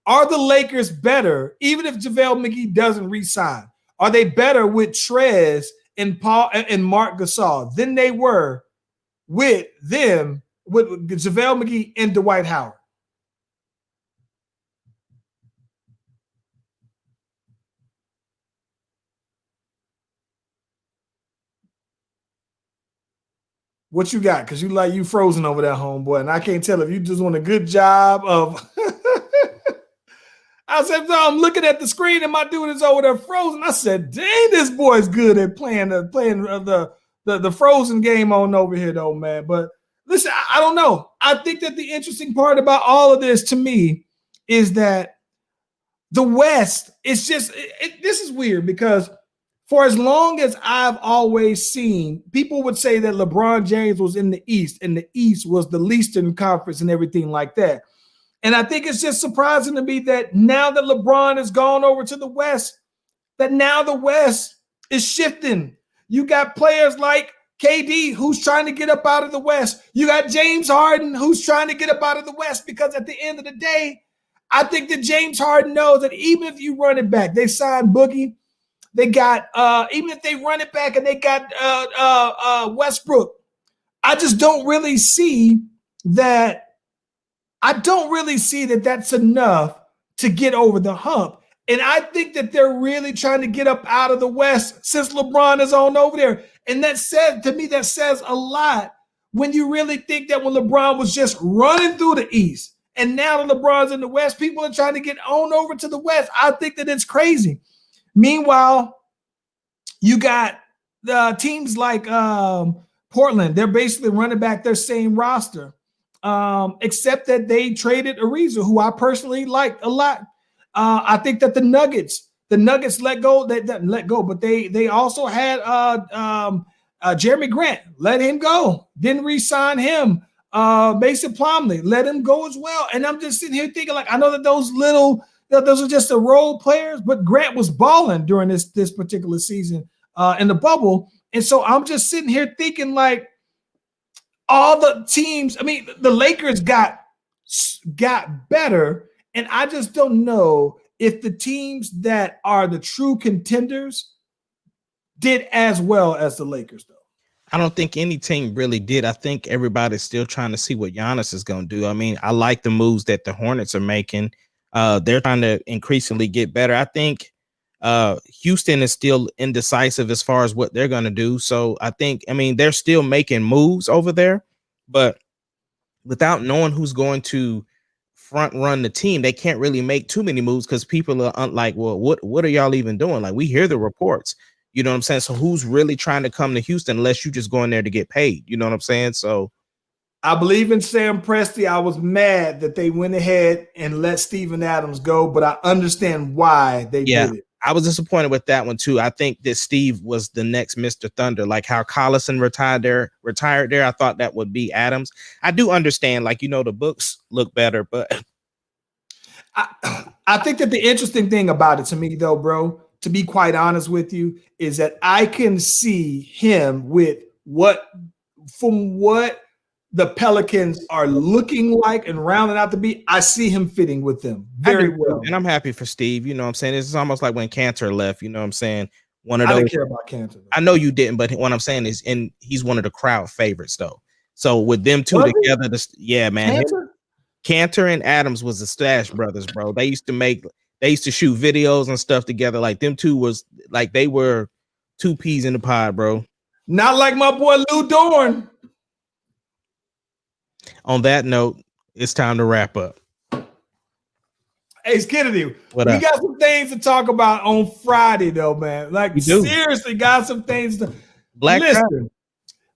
are the Lakers better, even if JaVale McGee doesn't re-sign? Are they better with Trez and Paul and Marc Gasol than they were with JaVale McGee and Dwight Howard? What you got? Because you frozen over there, homeboy, and I can't tell if you just want a good job of. I said, no, I'm looking at the screen and my dude is over there frozen. I said, dang, this boy's good at playing the frozen game on over here, though, man. But listen, I don't know. I think that the interesting part about all of this to me is that the West is just this is weird, because for as long as I've always seen, people would say that LeBron James was in the East, and the East was the Eastern Conference and everything like that. And I think it's just surprising to me that now that LeBron has gone over to the West, that now the West is shifting. You got players like KD who's trying to get up out of the West. You got James Harden who's trying to get up out of the West, because at the end of the day, I think that James Harden knows that even if you run it back, they signed Boogie. They got even if they run it back and they got Westbrook, I just don't really see that. I don't really see that that's enough to get over the hump. And I think that they're really trying to get up out of the West since LeBron is on over there. And that says a lot when you really think that when LeBron was just running through the East, and now that LeBron's in the West, people are trying to get on over to the West. I think that it's crazy. Meanwhile, you got the teams like Portland. They're basically running back their same roster. Except that they traded Ariza, who I personally liked a lot. I think that the Nuggets let go, but they also had Jeremy Grant, let him go, didn't re-sign him. Mason Plumlee, let him go as well. And I'm just sitting here thinking, like, I know that those are just the role players, but Grant was balling during this particular season in the bubble. And so I'm just sitting here thinking, like, all the teams, I mean, the Lakers got better, and I just don't know if the teams that are the true contenders did as well as the Lakers, though. I don't think any team really did. I think everybody's still trying to see what Giannis is going to do. I mean, I like the moves that the Hornets are making. They're trying to increasingly get better. I think Houston is still indecisive as far as what they're going to do. So they're still making moves over there, but without knowing who's going to front run the team, they can't really make too many moves, because people are like, well, what are y'all even doing? Like, we hear the reports, you know what I'm saying? So who's really trying to come to Houston unless you just go in there to get paid? You know what I'm saying? So I believe in Sam Presti. I was mad that they went ahead and let Steven Adams go, but I understand why they did it. I was disappointed with that one too. I think that Steve was the next Mr. Thunder, like how Collison retired there. I thought that would be Adams. I do understand, like, the books look better, but I think that the interesting thing about it to me, though, bro, to be quite honest with you, is that I can see him with what the Pelicans are looking like and rounding out to be, I see him fitting with them very well. And I'm happy for Steve. You know what I'm saying? It's almost like when Cantor left, you know what I'm saying? One of I those. didn't care about Cantor. I know you didn't, but what I'm saying is, and he's one of the crowd favorites, though. So with them two together, yeah, man. Cantor and Adams was the Stash Brothers, bro. They used to shoot videos and stuff together. Like them two was like they were two peas in the pod, bro. Not like my boy Lou Dorn. On that note, it's time to wrap up. Hey, Kennedy, we up? got some things to talk about on Friday, though, man. Like, seriously, got some things to. Listen,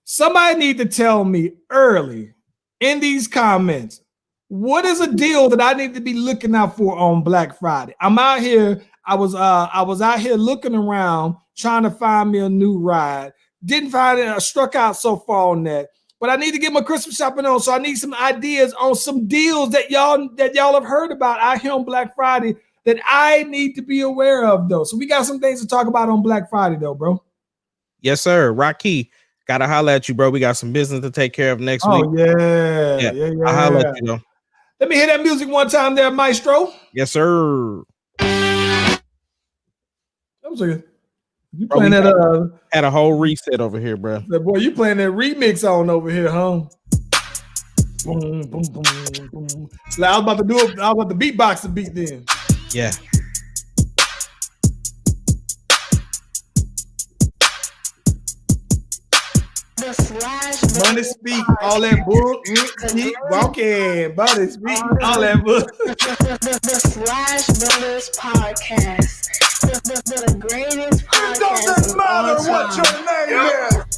somebody need to tell me early in these comments, what is a deal that I need to be looking out for on Black Friday? I'm out here. I was out here looking around, trying to find me a new ride. Didn't find it. I struck out so far on that. But I need to get my Christmas shopping on, so I need some ideas on some deals that y'all have heard about out here on Black Friday that I need to be aware of, though. So we got some things to talk about on Black Friday, though, bro. Yes, sir. Rocky, gotta holler at you, bro. We got some business to take care of next week. Oh yeah. I'll holler at you, though. Let me hear that music one time, there, Maestro. Yes, sir. That was good. You playing that? Had a whole reset over here, bro. Boy, you playing that remix on over here, huh? Boom, boom, boom, boom. Like, I was about to do it. I was about to beatbox the beat then. Yeah. Money speak, all that bull. Keep walking, money speak, all that bull. The Slash Brothers Podcast. The greatest podcast. It doesn't matter what your name is.